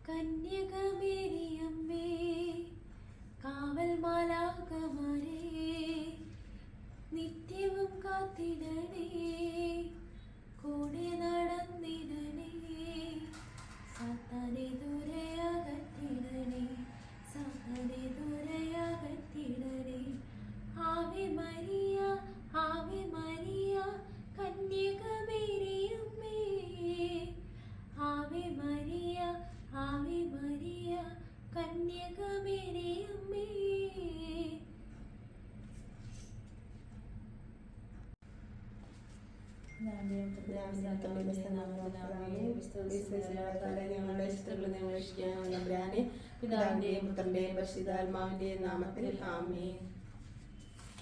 കന്യകമേരിയമ്മേ, കാവൽ മാലാഖമാരേ, നിത്യവും കാത്തിടണേ, കൂടെ നടന്നിടണേ, സാത്താനെ ദൂരെ അകറ്റിടണേ, സാത്താനെ ദൂരെ അകറ്റിടണേ. Ave Maria, Ave Maria, കന്യകമേരിയമ്മേ, Ave Maria, Ave Maria, കന്യകമേരിയമ്മേ. പിതാവിന്റെയും പുത്രന്റെയും പരിശുദ്ധാത്മാവിന്റെയും നാമത്തിൽ ആമേൻ.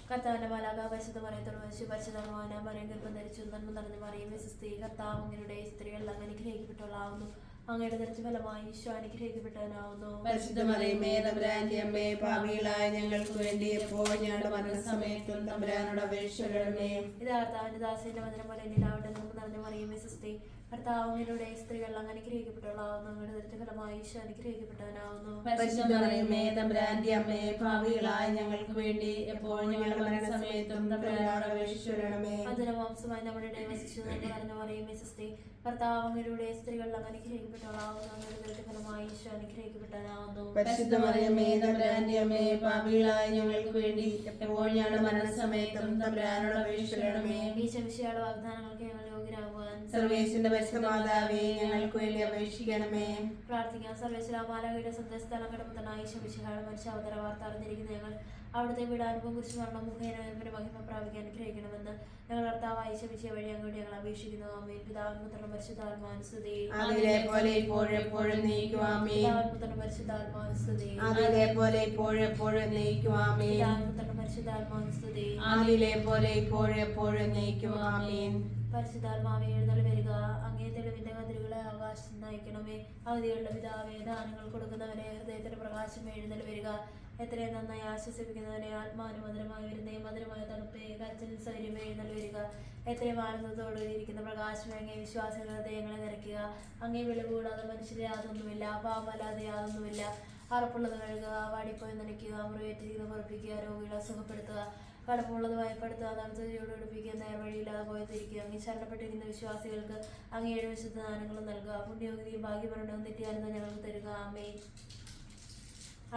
കർത്താവിന്റെ മാലാഖ പരിശുദ്ധ മറിയത്തോട് വഹിച്ചു പരിശുദ്ധമായ മറിയം ഗർഭം ധരിച്ചു നന്മ നിറഞ്ഞ മറിയമേ സുസ്ഥി, കർത്താവ് അങ്ങയുടെ സ്ത്രീകളിൽ അങ്ങ് അനുഗ്രഹിക്കപ്പെട്ടവളാവുന്നു, അങ്ങയുടെ ധരിച്ച ഫലമായി ഈശോ അനുഗ്രഹിക്കപ്പെട്ടവനാവുന്നു. പരിശുദ്ധ മറിയമേ തമ്പുരാന്റെ അമ്മേ, പാപികളായ ഞങ്ങൾക്ക് വേണ്ടി എപ്പോഴും ഞങ്ങളുടെ മരണസമയത്തും തമ്പുരാനോട് അപേക്ഷിക്കണമേ. ഇത് കർത്താവിന്റെ ദാസിന്റെ വചനം പോലെ എന്നിലാവട്ടെ. നന്മ നിറഞ്ഞ മറിയമേ സുസ്ഥി, കർത്താവ് അങ്ങയുടെ സ്ത്രീകളിൽ അങ്ങ് അനുഗ്രഹിക്കപ്പെട്ടവളാവുന്നു, അങ്ങയുടെ ധരിച്ച ഫലമായി ഈശോ അനുഗ്രഹിക്കപ്പെട്ടവനാവുന്നു. പരിശുദ്ധ മറിയമേ തമ്പുരാന്റെ അമ്മേ, പാപികളായ ഞങ്ങൾക്ക് വേണ്ടി എപ്പോഴും ഞങ്ങളുടെ മരണസമയത്തും തമ്പുരാനോട് അപേക്ഷിക്കണമേ. അതിനമാംസമായി നമ്മുടെ ഇടയിൽ വസിച്ചു നന്മ നിറഞ്ഞ മറിയമേ സുസ്ഥി, കർത്താവ് അങ്ങയുടെ സ്ത്രീകളിൽ അങ്ങ് അനുഗ്രഹിക്കപ്പെട്ടവളാവുന്നു, അങ്ങയുടെ ധരിച്ച ഫലമായി ഈശോ അനുഗ്രഹിക്കപ്പെട്ടവനാവുന്നു. പരിശുദ്ധ മറിയമേ തമ്പുരാന്റെ അമ്മേ, പാപികളായ ഞങ്ങൾക്ക് വേണ്ടി എപ്പോഴും ഞങ്ങളുടെ മരണസമയത്തും തമ്പുരാനോട് അപേക്ഷിക്കണമേ. ഈശോമിശിഹായുടെ വാഗ്ദാനങ്ങൾക്ക് ഞങ്ങൾ യോഗ്യരാകുവാൻ സർവേശ്വരന്റെ പരിശുദ്ധമാതാവേ, ഞങ്ങൾക്ക് വേണ്ടി അപേക്ഷിക്കണമേ. പ്രാർത്ഥിക്കാം. സർവേശ്വര മാലാഖയുടെ സന്ദേശസ്ഥലം കടമുത്തനായ ഈശോമിശിഹായുടെ മനുഷ്യാവതാര വാർത്ത അറിഞ്ഞിരിക്കുന്ന ഞങ്ങൾ അവിടുത്തെ വീടാനുഭവം കുറിച്ച് മരണം മുഖേന മഹിമ പ്രാപിക്കാൻ അനുഗ്രഹിക്കണമെന്ന് ഞങ്ങൾ കർത്താവായ ഈശോമിശിഹ വഴി അങ്ങോട്ട് ഞങ്ങൾ അപേക്ഷിക്കുന്നു. ആമേൻ. പിതാവിനും പുത്രനും പരിശുദ്ധാത്മാവിനും സ്തുതി. അതിലെപ്പോലെ ഇപ്പോഴും എപ്പോഴും നയിക്കും. ആമേൻ. പിതാവിനും പുത്രനും പരിശുദ്ധാത്മാവിനും സ്തുതി. അതിലെപ്പോലെ ഇപ്പോഴും എപ്പോഴും നയിക്കും. ആമേൻ. പിതാവിനും പുത്രനും പരിശുദ്ധാത്മാവിനും സ്തുതി. അതിലെപ്പോലെ ഇപ്പോഴും എപ്പോഴും നയിക്കും. ആമേൻ. പരിശുദ്ധാത്മാവേ എഴുന്നള്ളി വരിക, അങ്ങേ തെളിവിന്റെ കതിരുകളെ ആകാശത്ത് നയിക്കണമേ. അവധികളുടെ പിതാവേ, ദാനങ്ങൾ കൊടുക്കുന്നവനെ, ഹൃദയത്തിന്റെ പ്രകാശം എഴുന്നള്ളി വരിക. എത്രയും നന്നായി ആശ്വസിപ്പിക്കുന്നവനെ, ആത്മാനുമധുരമായി വരുന്നേ, മധുരമായ തണുപ്പേ, കരച്ചിൽ സൗര്യമേ എഴുന്നള്ളി വരിക. എത്രയും ആനന്ദത്തോടെ ഇരിക്കുന്ന പ്രകാശമേ, അങ്ങേ വിശ്വാസികളുടെ ഹൃദയങ്ങളെ നിറയ്ക്കുക. അങ്ങേ വില കൂടാതെ മനുഷ്യരെ യാതൊന്നുമില്ല, പാപമല്ലാതെ യാതൊന്നുമില്ല. അറപ്പുള്ളത് കഴുകുക, വാടിപ്പോയി നനയ്ക്കുക, മുറിവേറ്റിരിക്കുന്ന പൊറപ്പിക്കുക, രോഗികളെ സുഖപ്പെടുത്തുക, കടപ്പുള്ളത് ഭയപ്പെടുത്തുക, തണുത്തോട് ഉടുപ്പിക്കുക, നേർവഴിയില്ലാതെ പോയി തിരിക്കുക. അങ്ങ് ശരണപ്പെട്ടിരിക്കുന്ന വിശ്വാസികൾക്ക് അങ്ങയുടെ വിശുദ്ധ ദാനങ്ങളും നൽകുക. പുണ്യയോഗ്യതയും ഭാഗ്യപരണവും തെറ്റിയാലെന്ന് ഞങ്ങൾക്ക് തരിക. ആമേൻ.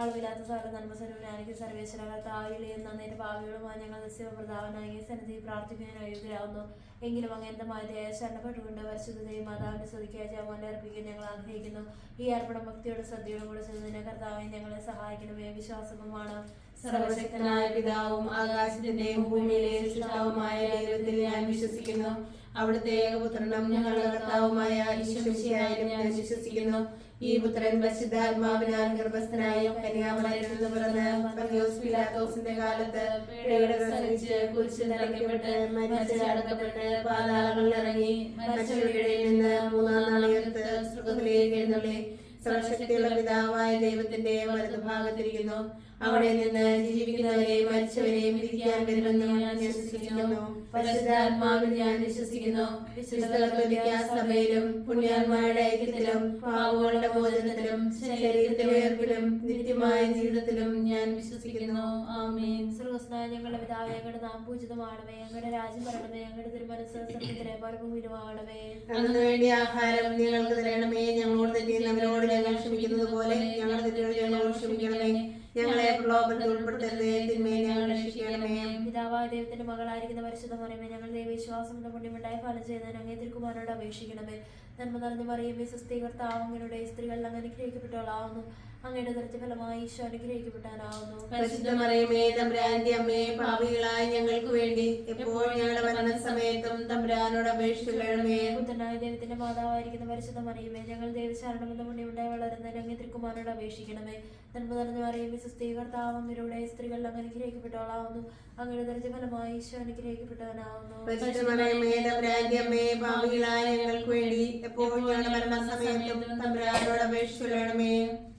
അളവില്ലാത്ത സകല നന്മസ്വരൂപനായിരിക്കും സർവേശ്വര കർത്താവിലെയും നന്നേറ്റ് ഭാവികളുമായി ഞങ്ങൾ നിശ്ചയപ്രധാവനായി സന്നിധി പ്രാർത്ഥിക്കുന്നതിന് അയോഗ്യരാകുന്നു. എങ്കിലും അങ്ങനത്തമായ ദയ ശരണപ്പെട്ടുകൊണ്ട് പരിശുദ്ധതയും മാതാവിന്റെ സ്തുതിക്കായി ജപമാല അർപ്പിക്കാൻ ഞങ്ങൾ ആഗ്രഹിക്കുന്നു. ഈ അർപ്പണം ഭക്തിയോടെ ശ്രദ്ധയോടും കൂടെ ചെയ്തതിന് കർത്താവെ ഞങ്ങളെ സഹായിക്കണമേ. വിശ്വാസവുമാണ് സർവശക്തനായ പിതാവും ആകാശത്തിന്റെയും ഭൂമിയിലെയും സൃഷ്ടാവുമായ ദൈവത്തിൽ ഞാൻ വിശ്വസിക്കുന്നു. അവിടുത്തെ ഏകപുത്രനും ഞങ്ങളുടെ കർത്താവുമായ ഈശോമിശിഹായിലും ഞാൻ വിശ്വസിക്കുന്നു. ഈ പുത്രൻ പരിശുദ്ധാത്മാവിനാൽ ഗർഭസ്ഥനായും കന്യാമറിയത്തിൽ നിന്ന് പിറന്ന് പന്തിയോസ് പീലാത്തോസിന്റെ കാലത്ത് പീഡകൾ സഹിച്ച് കുരിശിൽ തറയ്ക്കപ്പെട്ട് മരിച്ച് അടക്കപ്പെട്ട് പാതാളങ്ങളിൽ ഇറങ്ങി മരിച്ചവരുടെ ഇടയിൽ നിന്ന് മൂന്നാം നാൾ ഉയർത്ത് സ്വർഗ്ഗത്തിലേക്ക് എഴുന്നള്ളി സർവശക്തിയുള്ള പിതാവായ ദൈവത്തിന്റെ വലതുഭാഗത്തിരിക്കുന്നു. അവിടെ നിന്ന് ജീവിക്കുന്നവരെയും മരിച്ചവരെയും വിധിക്കാൻ വരുമെന്ന് ഞാൻ വിശ്വസിക്കുന്നു. പരിശുദ്ധാത്മാവിൽ ഞാൻ വിശ്വസിക്കുന്നു. വിശുദ്ധ കത്തോലിക്കാ സഭയിലും പുണ്യാന്മാരുടെ ഐക്യത്തിലും പാപങ്ങളുടെ മോചനത്തിലും ശരീരത്തിന്റെ ഉയർപ്പിലും നിത്യമായ ജീവിതത്തിലും ഞാൻ വിശ്വസിക്കുന്നു. ആമേൻ. സ്വർഗ്ഗസ്ഥനായ ഞങ്ങളുടെ പിതാവേ, അങ്ങയുടെ നാമം പൂജിതമാകണമേ. അങ്ങയുടെ രാജ്യം വരണമേ. അങ്ങയുടെ തിരുമനസ്സ് സ്വർഗ്ഗത്തിലെ പോലെ ഭൂമിയിലുമാകണമേ. അന്നു വേണ്ടി ആഹാരം ഞങ്ങൾക്ക് തരണമേ. ഞങ്ങളോട് തെറ്റിയുന്നവരോട് ഞങ്ങൾ ക്ഷമിക്കുന്നത് പോലെ ഞങ്ങളുടെ തെറ്റുകൾ ഞങ്ങളോട് ക്ഷമിക്കണമേ. ഞങ്ങളെ പ്രലോഭനത്തിൽ ഉൾപ്പെടുത്തരുതേ, തിന്മയെ ഞങ്ങൾ രക്ഷിക്കണമേ. പിതാവായ ദൈവത്തിന്റെ മകളായിരിക്കുന്ന പരിശുദ്ധ മറിയമേ, ഞങ്ങൾ ദൈവവിശ്വാസം പുണ്യമുണ്ടായി ഫലം ചെയ്യുന്നതിന് അങ്ങേ തിരുക്കുമാരനോട് അപേക്ഷിക്കണമേ. നന്മ നിറഞ്ഞ മറിയമേ സുസ്ഥി, കർത്താവ് അങ്ങയുടെ സ്ത്രീകളിൽ അങ്ങ് അനുഗ്രഹിക്കപ്പെട്ടവളാവുന്നു, അങ്ങയുടെ ധരിച്ച ഫലമായി ഈശോ അനുഗ്രഹിക്കപ്പെട്ടാനാവുന്നു. പരിശുദ്ധ മറിയമേ തമ്പുരാന്റെ അമ്മേ, പാപികളായ ഞങ്ങൾക്ക് വേണ്ടി എപ്പോഴും ഞങ്ങളുടെ മരണസമയത്തും തമ്പുരാനോട് അപേക്ഷിക്കണമേ. പുത്രനായ ദൈവത്തിന്റെ മാതാവായിരിക്കുന്ന പരിശുദ്ധ മറിയമേ, ഞങ്ങൾ ദൈവശരണമെന്ന പുണ്യമുണ്ടായി വളരുന്നതിന് അങ്ങേ തിരുക്കുമാരനോട് അപേക്ഷിക്കണമേ. നന്മ നിറഞ്ഞ മറിയമേ സുസ്ഥി, കർത്താവ് അങ്ങയുടെ സ്ത്രീകളിൽ അങ്ങ് അനുഗ്രഹിക്കപ്പെട്ടവളാവുന്നു, അങ്ങയുടെ ധരിച്ച ഫലമായി ഈശോ അനുഗ്രഹിക്കപ്പെട്ടവനാവുന്നു. പരിശുദ്ധ മറിയമേ തമ്പുരാന്റെ അമ്മേ, പാപികളായ ഞങ്ങൾക്ക് വേണ്ടി എപ്പോഴും ഞങ്ങളുടെ മരണസമയത്തും തമ്പുരാനോട് അപേക്ഷിക്കണമേ.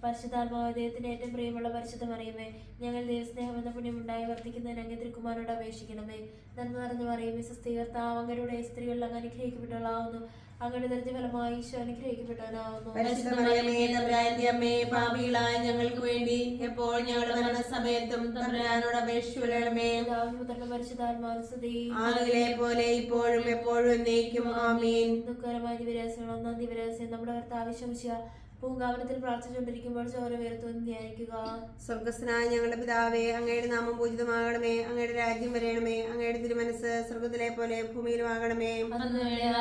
പരിശുദ്ധാത്മാവായ ദൈവത്തിന്റെ ഏറ്റവും പ്രിയമുള്ള പരിശുദ്ധ മറിയമേ, ഞങ്ങൾ ദൈവസ്നേഹം എന്ന പുണ്യമുണ്ടായി വർദ്ധിക്കുന്നതിന് അങ്ങേ തിരുക്കുമാരനോട് അപേക്ഷിക്കണമേ. നന്മ നിറഞ്ഞ മറിയമേ സുസ്ഥി, കർത്താവ് അങ്ങയുടെ സ്ത്രീകളിൽ അങ്ങ് അനുഗ്രഹിക്കപ്പെട്ടവളാവുന്നു, അങ്ങയുടെ ദരിദ്ര ഫലമായി ഈശോ അനുഗ്രഹിക്കപ്പെട്ടവനാവുന്നു. പരിശുദ്ധ മറിയമേ തമ്പുരാന്റെ അമ്മേ, പാപികളായ ഞങ്ങൾക്ക് വേണ്ടി എപ്പോൾ ഞങ്ങളുടെ മരണസമയത്തും തമ്പുരാനോട് അപേക്ഷിച്ചുകൊള്ളണമേ. പുത്രന്റെ പരിശുദ്ധാത്മാനുസ്തുതി. ആദിയിലെ പോലെ ഇപ്പോഴും എപ്പോഴും എന്നേക്കും ആമേൻ. ദുഃഖകരമായ ദിവരാശങ്ങൾ ഒന്നാം ദിവരാശം നമ്മുടെ കർത്താവ് ശംശിയ പൂങ്കാവനത്തിൽ പ്രാർത്ഥിച്ചുകൊണ്ടിരിക്കുമ്പോൾ ചോര ഉയർത്തുമെന്ന് ധ്യാനിക്കുക. സ്വർഗസ്ഥനായ ഞങ്ങളുടെ പിതാവേ, അങ്ങയുടെ നാമം പൂജിതമാകണമേ. അങ്ങയുടെ രാജ്യം വരണമേ. അങ്ങയുടെ തിരുമനസ് സ്വർഗത്തിലെ പോലെ ഭൂമിയിലും ആകണമേ.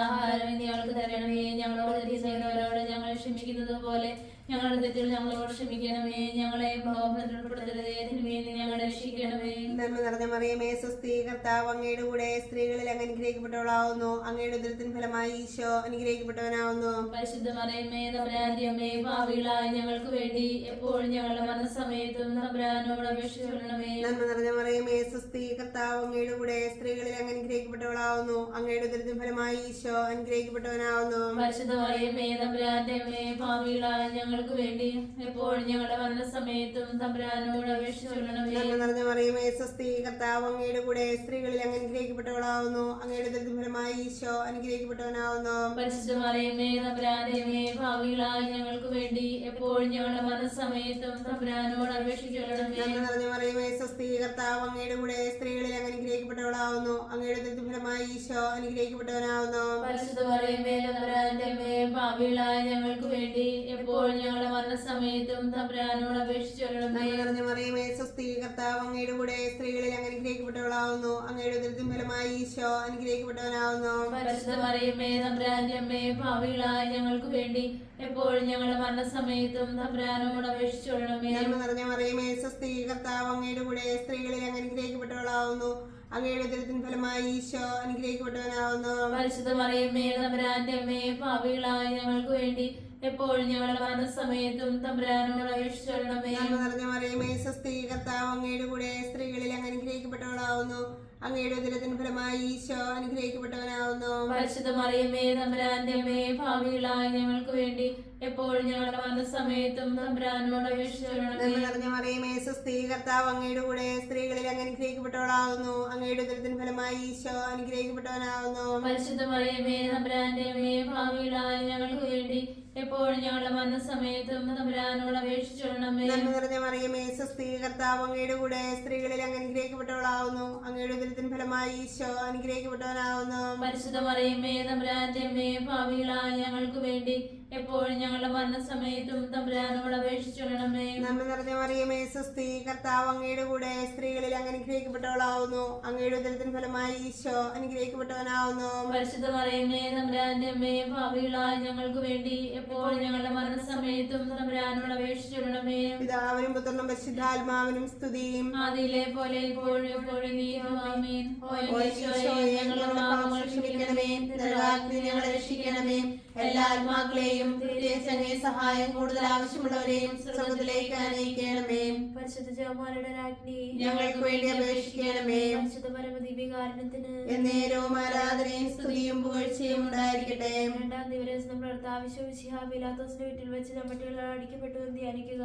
ആഹാരം ഞങ്ങൾക്ക് തരണമേ. ഞങ്ങളോട് തെറ്റ് ചെയ്യുന്നവരോട് ഞങ്ങൾ ക്ഷമിക്കുന്നത് പോലെ ഞങ്ങളുടെ തെറ്റുകൾ ഞങ്ങളോട് ക്ഷമിക്കണമേ. ഞങ്ങളെ പ്രലോഭനത്തിൽ ഉൾപ്പെടുത്തരുതേ, തിന്മയിൽ നിന്ന് ഞങ്ങളെ രക്ഷിക്കണമേ. നന്മ നിറഞ്ഞ മറിയമേ, സ്വസ്തി, കർത്താവ് അങ്ങയുടെ കൂടെ സ്ത്രീകളിൽ അങ്ങ് അനുഗ്രഹിക്കപ്പെട്ടവളാവുന്നു. അങ്ങയുടെ ഉദരത്തിൻ ഫലമായി ഈശോ അനുഗ്രഹിക്കപ്പെട്ടവനാവുന്നു. പരിശുദ്ധ മറിയമേ തമ്പുരാന്റെ അമ്മേ, പാപികളായ ഞങ്ങൾക്ക് വേണ്ടി എപ്പോഴും ഞങ്ങളുടെ മരണസമയത്തും തമ്പുരാനോട് അപേക്ഷിച്ചുകൊള്ളണമേ. നന്മ നിറഞ്ഞ മറിയമേ, സ്വസ്തി, കർത്താവ് അങ്ങയുടെ കൂടെ സ്ത്രീകളിൽ അങ്ങ് അനുഗ്രഹിക്കപ്പെട്ടവളാവുന്നു. അങ്ങയുടെ ഉദരത്തിൻ ഫലമായി ഈശോ അനുഗ്രഹിക്കപ്പെട്ടവനാവുന്നു. പരിശുദ്ധ മറിയമേ തമ്പുരാന്റെ അമ്മേ, പാപികളായ ഞങ്ങൾക്ക് വേണ്ടി എപ്പോഴും ഞങ്ങളുടെ മരണസമയത്തും തമ്പുരാനോട് അപേക്ഷിച്ചുകൊള്ളണമേ. നന്മ നിറഞ്ഞ മറിയമേ, സ്വസ്തി, കർത്താവ് അങ്ങയുടെ കൂടെ സ്ത്രീകളിൽ അങ്ങ് അനുഗ്രഹിക്കപ്പെട്ടവളാവുന്നു. അങ്ങയുടെ ഉദരത്തിൻ ഫലമായി ഈശോ അനുഗ്രഹിക്കപ്പെട്ടവനാവുന്നു. പരിശുദ്ധ മറിയമേ തമ്പുരാന്റെ അമ്മേ, പാപികളായ ഞങ്ങൾക്ക് വേണ്ടി എപ്പോഴും ഞങ്ങളുടെ മരണസമയത്തും തമ്പുരാനോട് അപേക്ഷിച്ചുകൊള്ളണമേ. നന്മ നിറഞ്ഞ മറിയമേ, സ്വസ്തി, കർത്താവ് അങ്ങയുടെ കൂടെ സ്ത്രീകളിൽ അങ്ങ് അനുഗ്രഹിക്കപ്പെട്ടവളാവുന്നു. അങ്ങയുടെ ഉദരത്തിൻ ഫലമായി ഈശോ അനുഗ്രഹിക്കപ്പെട്ടവനാവുന്നു. പരിശുദ്ധ മറിയമേ തമ്പുരാന്റെ അമ്മേ, പാപികളായ ഞങ്ങൾക്ക് വേണ്ടി എപ്പോഴും ഞങ്ങളുടെ മരണസമയത്തും തമ്പുരാനോട് അപേക്ഷിച്ചുകൊള്ളണമേ. നന്മ നിറഞ്ഞ മറിയമേ, സ്വസ്തി, കർത്താവ് അങ്ങയുടെ കൂടെ സ്ത്രീകളിൽ അങ്ങ് അനുഗ്രഹിക്കപ്പെട്ടവളാവുന്നു. അങ്ങയുടെ ഉദരത്തിൻ ഫലമായി ഈശോ അനുഗ്രഹിക്കപ്പെട്ടവനാവുന്നു. പരിശുദ്ധ മറിയമേ തമ്പുരാന്റെ അമ്മേ, പാപികളായ ഞങ്ങൾക്ക് വേണ്ടി എപ്പോഴും ഞങ്ങളുടെ മരണസമയത്തും തമ്പുരാനോട് അപേക്ഷിച്ചുകൊള്ളണമേ. നന്മ നിറഞ്ഞ മറിയമേ, സ്വസ്തി, കർത്താവ് അങ്ങയുടെ കൂടെ സ്ത്രീകളിൽ അങ്ങ് അനുഗ്രഹിക്കപ്പെട്ടവളാവുന്നു. അങ്ങയുടെ ഉദരത്തിൻ ഫലമായി ഈശോ അനുഗ്രഹിക്കപ്പെട്ടവനാവുന്നു. പരിശുദ്ധ മറിയമേ തമ്പുരാന്റെ അമ്മേ, പാപികളായ ഞങ്ങൾക്ക് വേണ്ടി എപ്പോഴും ഞങ്ങളുടെ മരണസമയത്തും തമ്പുരാനോട് അപേക്ഷിച്ചുകൊള്ളണമേ. നന്മ നിറഞ്ഞ മറിയമേ, സ്വസ്തി, കർത്താവ് അങ്ങയുടെ കൂടെ സ്ത്രീകളിൽ അങ്ങ് അനുഗ്രഹിക്കപ്പെട്ടവളാവുന്നു. അങ്ങയുടെ ഉദരത്തിൻ ഫലമായി ഈശോ അനുഗ്രഹിക്കപ്പെട്ടവനാവുന്നു. പരിശുദ്ധ മറിയമേ തമ്പുരാന്റെ അമ്മേ, പാപികളായ ഞങ്ങൾക്ക് വേണ്ടി എപ്പോഴും ഞങ്ങളുടെ മരണസമയത്തും തമ്പുരാനോട് അപേക്ഷിച്ചുകൊള്ളണമേ. നന്മ നിറഞ്ഞ മറിയമേ, സ്വസ്തി, കർത്താവ് അങ്ങയുടെ കൂടെ സ്ത്രീകളിൽ അങ്ങ് അനുഗ്രഹിക്കപ്പെട്ടവളാവുന്നു. അങ്ങയുടെ ഉദരത്തിൻ ഫലമായി ഈശോ അനുഗ്രഹിക്കപ്പെട്ടവനാവുന്നു. പരിശുദ്ധ മറിയമേ തമ്പുരാന്റെ അമ്മേ, പാപികളായ ഞങ്ങൾക്ക് വേണ്ടി എപ്പോഴും ഞങ്ങളുടെ മരണസമയത്തും തമ്പുരാനോട് അപേക്ഷിച്ചുകൊള്ളണമേ. നന്മ നിറഞ്ഞ മറിയമേ, സ്വസ്തി, കർത്താവ് അങ്ങയുടെ കൂടെ സ്ത്രീകളിൽ അങ്ങ് അനുഗ്രഹിക്കപ്പെട്ടവളാവുന്നു. അങ്ങയുടെ ഉദരത്തിൻ ഫലമായി ഈശോ അനുഗ്രഹിക്കപ്പെട്ടവനാവുന്നു. പരിശുദ്ധ മറിയമേ തമ്പുരാന്റെ അമ്മേ, പാപികളായ ഞങ്ങൾക്ക് വേണ്ടി എപ്പോഴും ഞങ്ങളുടെ മരണസമയത്തും തമ്പുരാനോട് അപേക്ഷിച്ചുകൊള്ളണമേ. നന്മ നിറഞ്ഞ മറിയമേ, സ്വസ്തി, കർത്താവ് അങ്ങയുടെ കൂടെ സ്ത്രീകളിൽ അങ്ങ് അനുഗ്രഹിക്കപ്പെട്ടവളാവുന്നു. അങ്ങയുടെ ഉദരത്തിൻ ഫലമായി ഈശോ അനുഗ്രഹിക്കപ്പെട്ടവനാവുന്നു. പരിശുദ്ധ മറിയമേ തമ്പുരാന്റെ അമ്മേ, പാപികളായ ഞങ്ങൾക്ക് വേണ്ടി എപ്പോഴും ഞങ്ങളുടെ മരണസമയത്തും തമ്പുരാനോട് അപേക്ഷിച്ചുകൊള്ളണമേ. പിതാവിനും പുത്രനും പരിശുദ്ധാത്മാവിനും സ്തുതിയും. ആദിയിലെ പോലെ ഇപ്പോഴും എപ്പോഴും നീക്കും ആമേൻ. ഓ ഈശോയെ, ഞങ്ങളുടെ പാപങ്ങൾ ക്ഷമിക്കണമേ. നരകാഗ്നി ഞങ്ങളെ രക്ഷിക്കണമേ. എല്ലാ ആത്മാക്കളെയും പ്രത്യേകിച്ച് അങ്ങേ സഹായം കൂടുതൽ ആവശ്യമുള്ളവരെയും സ്വർഗ്ഗത്തിലേക്ക് അനയിക്കണമേ. പരിശുദ്ധ ജപമാലയുടെ രാജ്ഞി ഞങ്ങൾക്ക് വേണ്ടി അപേക്ഷിക്കണമേ. പരിശുദ്ധ പരമദിവ്യകാരുണ്യത്തിന് എന്നേരവും ആരാധനയും സ്തുതിയും പുകഴ്ചയും ഉണ്ടായിരിക്കട്ടെ. രണ്ടാം ദിവസം നമ്മുടെ കർത്താവ് ശംശിഹാ പീലാത്തോസിന്റെ വീട്ടിൽ വെച്ച് ചമ്മട്ടികൾ അടിക്കപ്പെട്ടു എന്ന് ധ്യാനിക്കുക.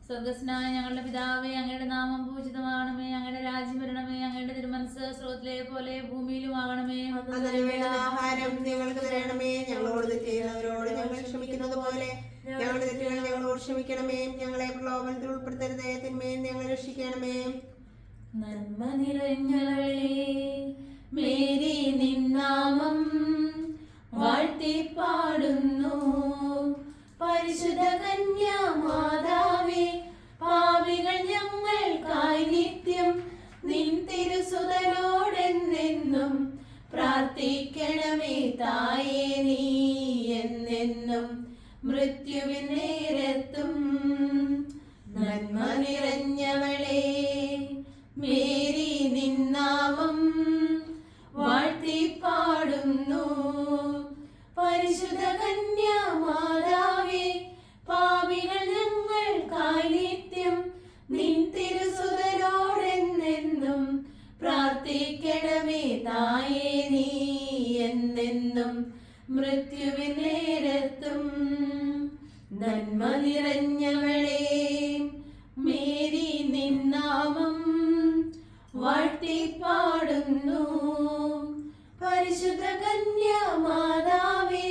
സ്വർഗസ്നായ ഞങ്ങളുടെ പിതാവേ, അങ്ങയുടെ നാമം പൂജിതമാകണമേ. അങ്ങയുടെ രാജ്യം വരണമേ. അങ്ങയുടെ തിരുമനസ് സ്രോതത്തിലെ പോലെ ഭൂമിയിലും ആകണമേ. അതിന് വേണ്ട ആഹാരം ഞങ്ങൾക്ക് തരണമേ. ഞങ്ങളോട് തെറ്റ് ചെയ്യുന്നവരോട് ഞങ്ങൾ ക്ഷമിക്കുന്നത് പോലെ ഞങ്ങളുടെ തെറ്റുകൾ ഞങ്ങളോട് ക്ഷമിക്കണമേ. ഞങ്ങളെ പ്രലോഭനത്തിൽ ഉൾപ്പെടുത്തരുതേ, തിന്മയിൽ ഞങ്ങളെ രക്ഷിക്കണമേ. നന്മ നിറഞ്ഞവളേ മേരി, നിന്നാമം വാഴ്ത്തിപ്പാടുന്നു. പരിശുദ്ധ കന്യാമാതാവേ, പാപികൾ ഞങ്ങൾക്കായി നിത്യം നിൻ തിരുസുതനോടെന്നെന്നും പ്രാർത്ഥിക്കണമേ. തായേ, നീ എന്നെന്നും മൃത്യുവിൻ നേരത്തും നന്മ നിറഞ്ഞവളേ മേരി, നിന്നാമം വാഴ്ത്തിപ്പാടുന്നു. പരിശുദ്ധ കന്യാമാതാവേ, പാപികൾ ഞങ്ങൾക്കായി നിത്യം നിൻ തിരുസുതനോടെന്നെന്നും പ്രാർത്ഥിക്കണമേ. തായേ, നീ എന്നെന്നും മൃത്യുവിൻ നേരത്തും നന്മ നിറഞ്ഞവളേ മേരി, നിന്നാമം വാഴ്ത്തിപ്പാടുന്നു. പരിശുദ്ധ കന്യാമാതാവേ,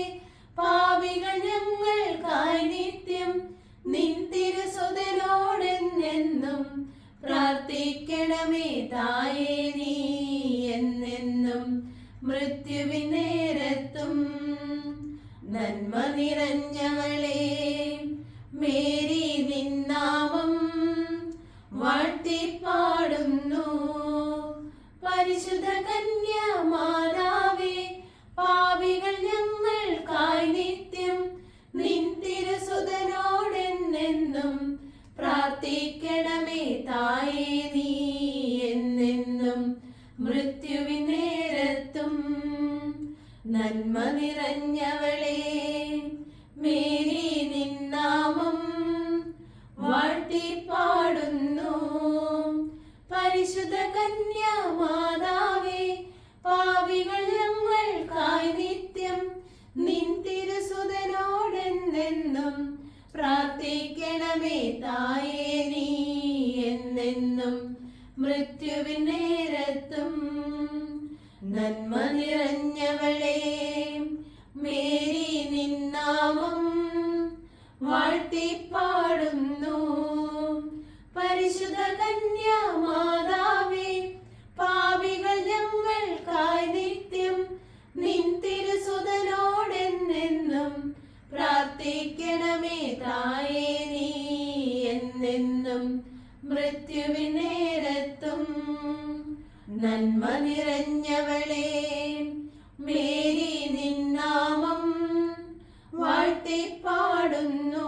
നിറഞ്ഞവളെ മേരി നിന്നാമം വാഴ്ത്തിപ്പാടുന്നു. പരിശുദ്ധ കന്യാമാതാവേ പാപികൾ ഞങ്ങൾക്കായി നിത്യം നിൻ തിരുസുതനോടെന്നെന്നും പ്രാർത്ഥിക്കണമേ തായേ നീ എന്നെന്നും. മൃത്യുവിൻ നേരത്തും നന്മ നിറഞ്ഞവളെ മേരി നിന്നാമം വാഴ്ത്തിപ്പാടുന്നു. പരിശുദ്ധ കന്യാമാതാവേ പാപികൾ ഞങ്ങൾക്കായി നിത്യം നിൻ തിരുസുതനോടെന്നെന്നും പ്രാർത്ഥിക്കണമേ തായേ നീ എന്നെന്നും. മൃത്യുവിൻ നേരത്തും നന്മ നിറഞ്ഞവളെ മേരി നിന്നാമം വാഴ്ത്തിപ്പാടുന്നു. പരിശുദ്ധ കന്യാമാതാവേ പാപികൾ ഞങ്ങൾക്കായി നിത്യം നിൻ തിരുസുതനോടെന്നെന്നും പ്രാർത്ഥിക്കണമേ തായേ നീ എന്നെന്നും. മൃത്യുവിൻ നേരത്തും നന്മ നിറഞ്ഞവളെ മേരി നിന്നാമം വാഴ്ത്തിപ്പാടുന്നു.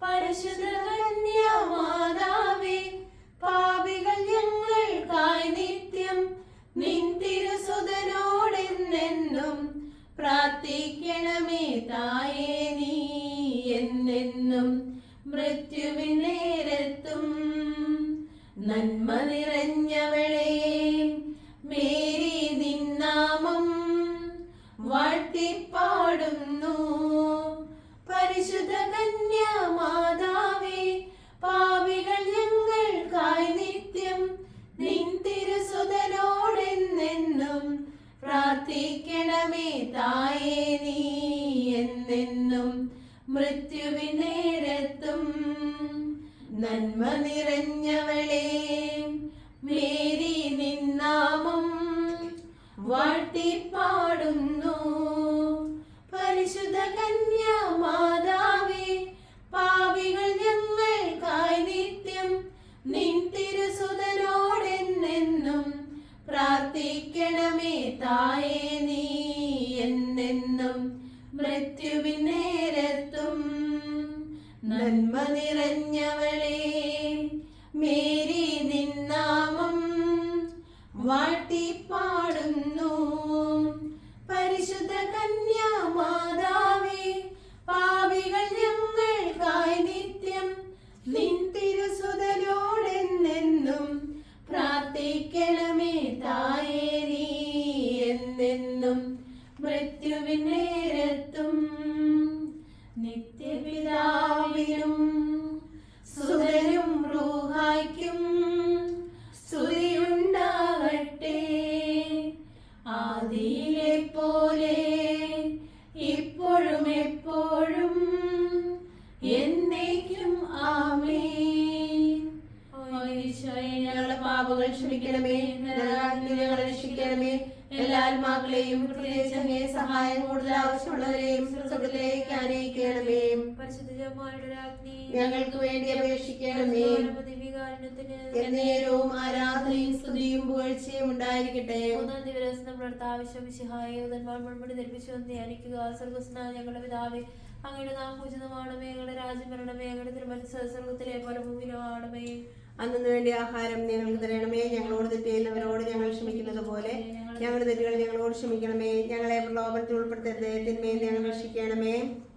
പരിശുദ്ധ കന്യാമാതാവേ പാപികൾ ഞങ്ങൾക്കായി നിത്യം നിൻ തിരുസുതനോടെന്നെന്നും പ്രാർത്ഥിക്കണമേ തായേ നീ എന്നെന്നും. മൃത്യുവിൻ നേരത്തും നന്മ നിറഞ്ഞവളെ മേരി നിന്നാമം വാഴ്ത്തിപ്പാടുന്നു. പരിശുദ്ധ കന്യാമാതാവേ പാപികൾ ഞങ്ങൾക്കായി നിത്യം നിൻ തിരുസുതനോടെന്നെന്നും പ്രാർത്ഥിക്കണമേ തായേ നീ എന്നെന്നും. മൃത്യുവിൻ നേരത്തും നന്മ നിറഞ്ഞവളെ മേരി നിന്നാമം വാഴ്ത്തിപ്പാടുന്നു. പരിശുദ്ധ കന്യാമാതാവേ പാപികൾ ഞങ്ങൾക്കായി നിത്യം നിൻ തിരുസുതനോടെന്നെന്നും പ്രാർത്ഥിക്കണമേ തായേ നീ എന്നെന്നും. മൃത്യുവിൻ നേരത്തും നന്മ നിറഞ്ഞവളെ മേരി നിന്നാമം വാഴ്ത്തിപ്പാടുന്നു. പരിശുദ്ധ കന്യാമാതാവേ പാപികൾ ഞങ്ങൾക്കായി നിത്യം നിൻ തിരുസുതനോടെന്നെന്നും പ്രാർത്ഥിക്കണമേ തായേ നീ എന്നെന്നും. മൃത്യുവിൻ നേരത്തും നിത്യപിതാവിനും സുതനും റൂഹായ്ക്കും സ്തുതിയുണ്ടാകട്ടെ. ആദിയിലെ പോലെ ഇപ്പോഴും എപ്പോഴും എന്നേക്കും ആമേൻ. ഞങ്ങളുടെ പാപങ്ങൾ ക്ഷമിക്കണമേ, ഞങ്ങളെ രക്ഷിക്കണമേ. എല്ലാ ആത്മാക്കളെയും പ്രത്യേകിച്ച് സഹായം കൂടുതൽ ആവശ്യമുള്ളവരെയും സ്വർഗ്ഗത്തിലേക്ക് ആനയിക്കണമേ. ഞങ്ങൾക്ക് വേണ്ടി അപേക്ഷിക്കണമേ. എന്നേരവും ആരാധനയും സ്തുതിയും പുകഴ്ചയും ഉണ്ടായിരിക്കട്ടെ. ഞങ്ങളുടെ പിതാവേ അങ്ങയുടെ നാം പൂജിതമാണമേ. ഞങ്ങളുടെ രാജ്യം വരണമേ. ഞങ്ങളുടെ തിരുമനസ്സ് സ്വർഗ്ഗത്തിലെ പോലെ ഭൂമിയിലുമാണമേ. അന്നു വേണ്ടി ആഹാരം ഞങ്ങൾക്ക് തരണമേ. ഞങ്ങളോട് തെറ്റ് ചെയ്യുന്നവരോട് ഞങ്ങൾ ക്ഷമിക്കുന്നത് പോലെ ഞങ്ങളുടെ തെറ്റുകൾ ഞങ്ങളോട് ക്ഷമിക്കണമേ. ഞങ്ങളെ പ്രലോഭനത്തിൽ ഉൾപ്പെടുത്തരുതേ, തിന്മയിൽ ഞങ്ങൾ രക്ഷിക്കണമേ.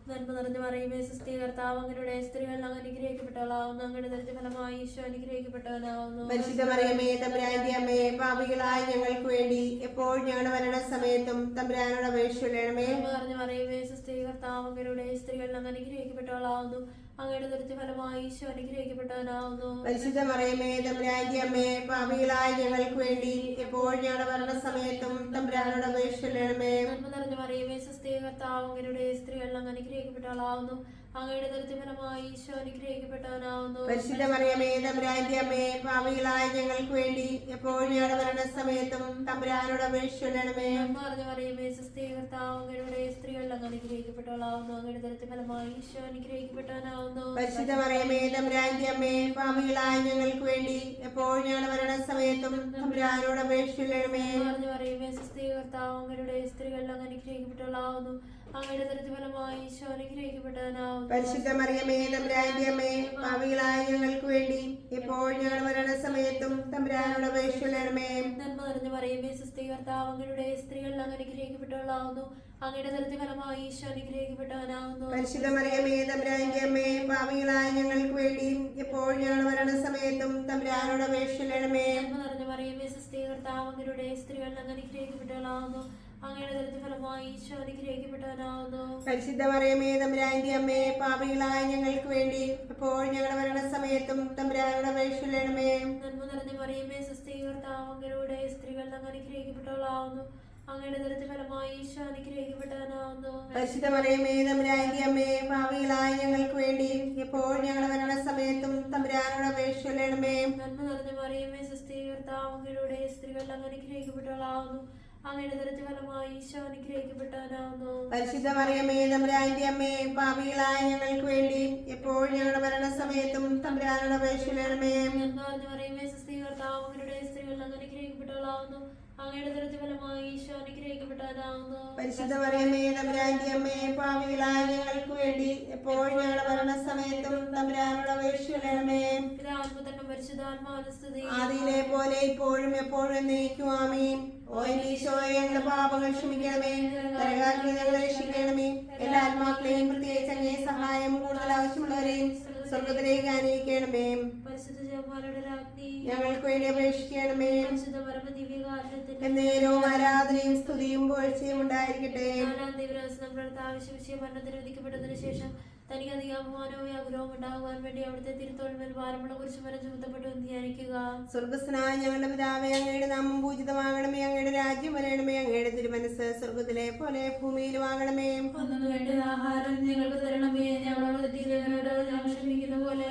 നന്മ നിറഞ്ഞു പറയുമേ സുസ്ഥി കർത്താവ് അങ്ങയുടെ സ്ത്രീകൾ അങ്ങ് അനുഗ്രഹിക്കപ്പെട്ടവളാവുന്നു. അങ്ങയുടെ ദരിദ്ര ഫലമായി ഈശോ അനുഗ്രഹിക്കപ്പെട്ടവനാവുന്നു. പരിശുദ്ധ മറിയമേ തമ്പുരാന്റെ അമ്മയെ പാപികളായ ഞങ്ങൾക്ക് വേണ്ടി എപ്പോഴും ഞങ്ങളുടെ മരണസമയത്തും തമ്പുരാനോട് അപേക്ഷിക്കണമേ. നന്മ നിറഞ്ഞു പറയുമേ സുസ്ഥി കർത്താവ് അങ്ങയുടെ സ്ത്രീകൾ അങ്ങ് അനുഗ്രഹിക്കപ്പെട്ടവളാവുന്നു. അങ്ങയുടെ ദരിദ്ര ഫലമായി ഈശോ അനുഗ്രഹിക്കപ്പെട്ടവനാവുന്നു. പരിശുദ്ധ മറിയമേ തമ്പുരാന്റെ അമ്മയെ പാപികളായ ഞങ്ങൾക്ക് വേണ്ടി എപ്പോഴും ഞങ്ങളുടെ മരണസമയത്തും തമ്പുരാനോട് അപേക്ഷിക്കണമേ. നന്മ നിറഞ്ഞു പറയുമേ സുസ്ഥി കർത്താവ് അങ്ങയുടെ സ്ത്രീകൾ അങ്ങ് അനുഗ്രഹിക്കപ്പെട്ടവളാവുന്നു. അങ്ങയുടെ ദൃത്യഫലമായി ഈശോ അനുഗ്രഹിക്കപ്പെട്ടവനാവുന്നു. പരിശുദ്ധ മറിയമേ തമ്പുരാന്റെ അമ്മേ, പാപികളായ ഞങ്ങൾക്ക് വേണ്ടി എപ്പോഴും ഞങ്ങളുടെ മരണസമയത്തും തമ്പുരാനോട് അപേക്ഷിക്കണമേ. പറഞ്ഞു മറിയമേ സുസ്ഥി കർത്താവ് അങ്ങയുടെ സ്ത്രീകളിൽ അങ്ങ് അനുഗ്രഹിക്കപ്പെട്ടവളാവുന്നു. അങ്ങയുടെ ദൃത്യഫലമായി ഈശോ അനുഗ്രഹിക്കപ്പെട്ടവനാവുന്നു. പരിശുദ്ധ മറിയമേ തമ്പുരാന്റെ അമ്മേ, പാപികളായ ഞങ്ങൾക്ക് വേണ്ടി എപ്പോഴും ഞങ്ങളുടെ മരണസമയത്തും തമ്പുരാനോട് അപേക്ഷിക്കണമേ. പറഞ്ഞു മറിയമേ സുസ്ഥി കർത്താവ് അങ്ങയുടെ സ്ത്രീകളിൽ അങ്ങ് അനുഗ്രഹിക്കപ്പെട്ടവളാവുന്നു. അങ്ങയുടെ ദൃത്യഫലമായി ഈശോ അനുഗ്രഹിക്കപ്പെട്ടവനാവുന്നു. പരിശുദ്ധ മറിയമേ തമ്പുരാന്റെ അമ്മേ, പാപികളായ ഞങ്ങൾക്ക് വേണ്ടി എപ്പോഴും ഞങ്ങളുടെ മരണസമയത്തും തമ്പുരാനോട് അപേക്ഷിക്കണമേ. നന്മ നിറഞ്ഞ മറിയമേ സുസ്ഥി കർത്താവ് അങ്ങയുടെ സ്ത്രീകളിൽ അങ്ങ് അനുഗ്രഹിക്കപ്പെട്ടവളാവുന്നു. അങ്ങയുടെ ദൃത്യഫലമായി ഈശോ അനുഗ്രഹിക്കപ്പെട്ടവനാവുന്നു. പരിശുദ്ധ മറിയമേ തമ്പുരാന്റെ അമ്മേ, പാപികളായ ഞങ്ങൾക്ക് വേണ്ടി എപ്പോഴും ഞങ്ങളുടെ മരണസമയത്തും തമ്പുരാനോട് അപേക്ഷിക്കണമേ. നന്മ നിറഞ്ഞ മറിയമേ സുസ്ഥി കർത്താവ് അങ്ങയുടെ സ്ത്രീകളിൽ അങ്ങ് അനുഗ്രഹിക്കപ്പെട്ടവളാവുന്നു. അങ്ങയുടെ ദൃത്യഫലമായി ഈശോ അനുഗ്രഹിക്കപ്പെട്ടവനാവുന്നു. പരിശുദ്ധ മറിയമേ തമ്പുരാന്റെ അമ്മേ, പാപികളായ ഞങ്ങൾക്ക് വേണ്ടി എപ്പോഴും ഞങ്ങളുടെ മരണസമയത്തും തമ്പുരാനോട് അപേക്ഷിക്കണമേ. നന്മ നിറഞ്ഞ മറിയമേ സുസ്ഥി കർത്താവ് അങ്ങയുടെ സ്ത്രീകളിൽ അങ്ങ് അനുഗ്രഹിക്കപ്പെട്ടവളാവുന്നു. അങ്ങയുടെ ദൃത്യഫലമായി ഈശോ അനുഗ്രഹിക്കപ്പെട്ടവനാവുന്നു. പരിശുദ്ധ മറിയമേ തമ്പുരാന്റെ അമ്മേ, പാപികളായ ഞങ്ങൾക്ക് വേണ്ടി എപ്പോഴും ഞങ്ങളുടെ മരണസമയത്തും തമ്പുരാനോട് അപേക്ഷിക്കണമേ. നന്മ നിറഞ്ഞ മറിയമേ സുസ്ഥി കർത്താവ് അങ്ങയുടെ സ്ത്രീകളിൽ അങ്ങ് അനുഗ്രഹിക്കപ്പെട്ടവളാവുന്നു. അങ്ങയുടെ ദൃത്യഫലമായി ഈശോ അനുഗ്രഹിക്കപ്പെട്ടവനാവുന്നു. പരിശുദ്ധ മറിയമേ തമ്പുരാന്റെ അമ്മേ, പാപികളായ ഞങ്ങൾക്ക് വേണ്ടി എപ്പോഴും ഞങ്ങളുടെ മരണസമയത്തും തമ്പുരാനോട് അപേക്ഷിക്കണമേ. നന്മ നിറഞ്ഞ മറിയമേ സുസ്ഥി കർത്താവ് അങ്ങയുടെ സ്ത്രീകളിൽ അങ്ങ് അനുഗ്രഹിക്കപ്പെട്ടവളാവുന്നു. അങ്ങയുടെ ദൃത്യഫലമായി ഈശോ അനുഗ്രഹിക്കപ്പെട്ടവനാവുന്നു. പരിശുദ്ധ മറിയമേ തമ്പുരാന്റെ അമ്മേ, പാപികളായ ഞങ്ങൾക്ക് വേണ്ടി എപ്പോഴും ഞങ്ങളുടെ മരണസമയത്തും തമ്പുരാനോട് അപേക്ഷിക്കണമേ. പിതാവിനും പരിശുദ്ധാത്മാവിനും സ്തുതി. ആദിയിലെ പോലെ ഇപ്പോഴും എപ്പോഴും എന്നേക്കും ആമേൻ. ഓ ഈശോയെ, ഞങ്ങളുടെ പാപങ്ങൾ ക്ഷമിക്കണമേ, നരകാഗ്നി ഞങ്ങളെ രക്ഷിക്കണമേ. എല്ലാ ആത്മാക്കളെയും പ്രത്യേകിച്ച് അങ്ങേ സഹായം കൂടുതൽ ആവശ്യമുള്ളവരെയും സ്വർഗത്തിലേക്ക് അനുഗ്രഹിക്കണമേ. പരിശുദ്ധ ജപമാലയുടെ രാജ്ഞി ഞങ്ങൾക്ക് വേണ്ടി അപേക്ഷിക്കണമേ. പരിശുദ്ധ പരമദിവ്യകാരുണ്യത്തിന് എന്നേരവും ആരാധനയും സ്തുതിയും പുകഴ്ചയും ഉണ്ടായിരിക്കട്ടെ. നാലാം ദിവസം നമ്മുടെ ആവശ്യ മരണത്തിന് വിധിക്കപ്പെട്ടതിനു ശേഷം തനിക്ക് അധികം അപമാനവും ആഗ്രഹവും ഉണ്ടാകുവാൻ വേണ്ടി അവിടുത്തെ തിരുത്തോൾമേൽ ഭാരമുള്ള കുരിശുമരം ചുമത്തപ്പെട്ടു എന്ന് ധ്യാനിക്കുക. സ്വർഗസ്നായ ഞങ്ങളുടെ പിതാവേ, അങ്ങയുടെ നാമം പൂജിതമാകണമേ. അങ്ങയുടെ രാജ്യം വരണമേ. അങ്ങയുടെ തിരുമനസ് സ്വർഗത്തിലെ പോലെ ഭൂമിയിലും ആകണമേ. അന്നു വേണ്ട ആഹാരം ഞങ്ങൾക്ക് തരണമേ. ഞങ്ങളോട് തെറ്റ് ചെയ്തവരോട് ഞങ്ങൾ ക്ഷമിക്കുന്ന പോലെ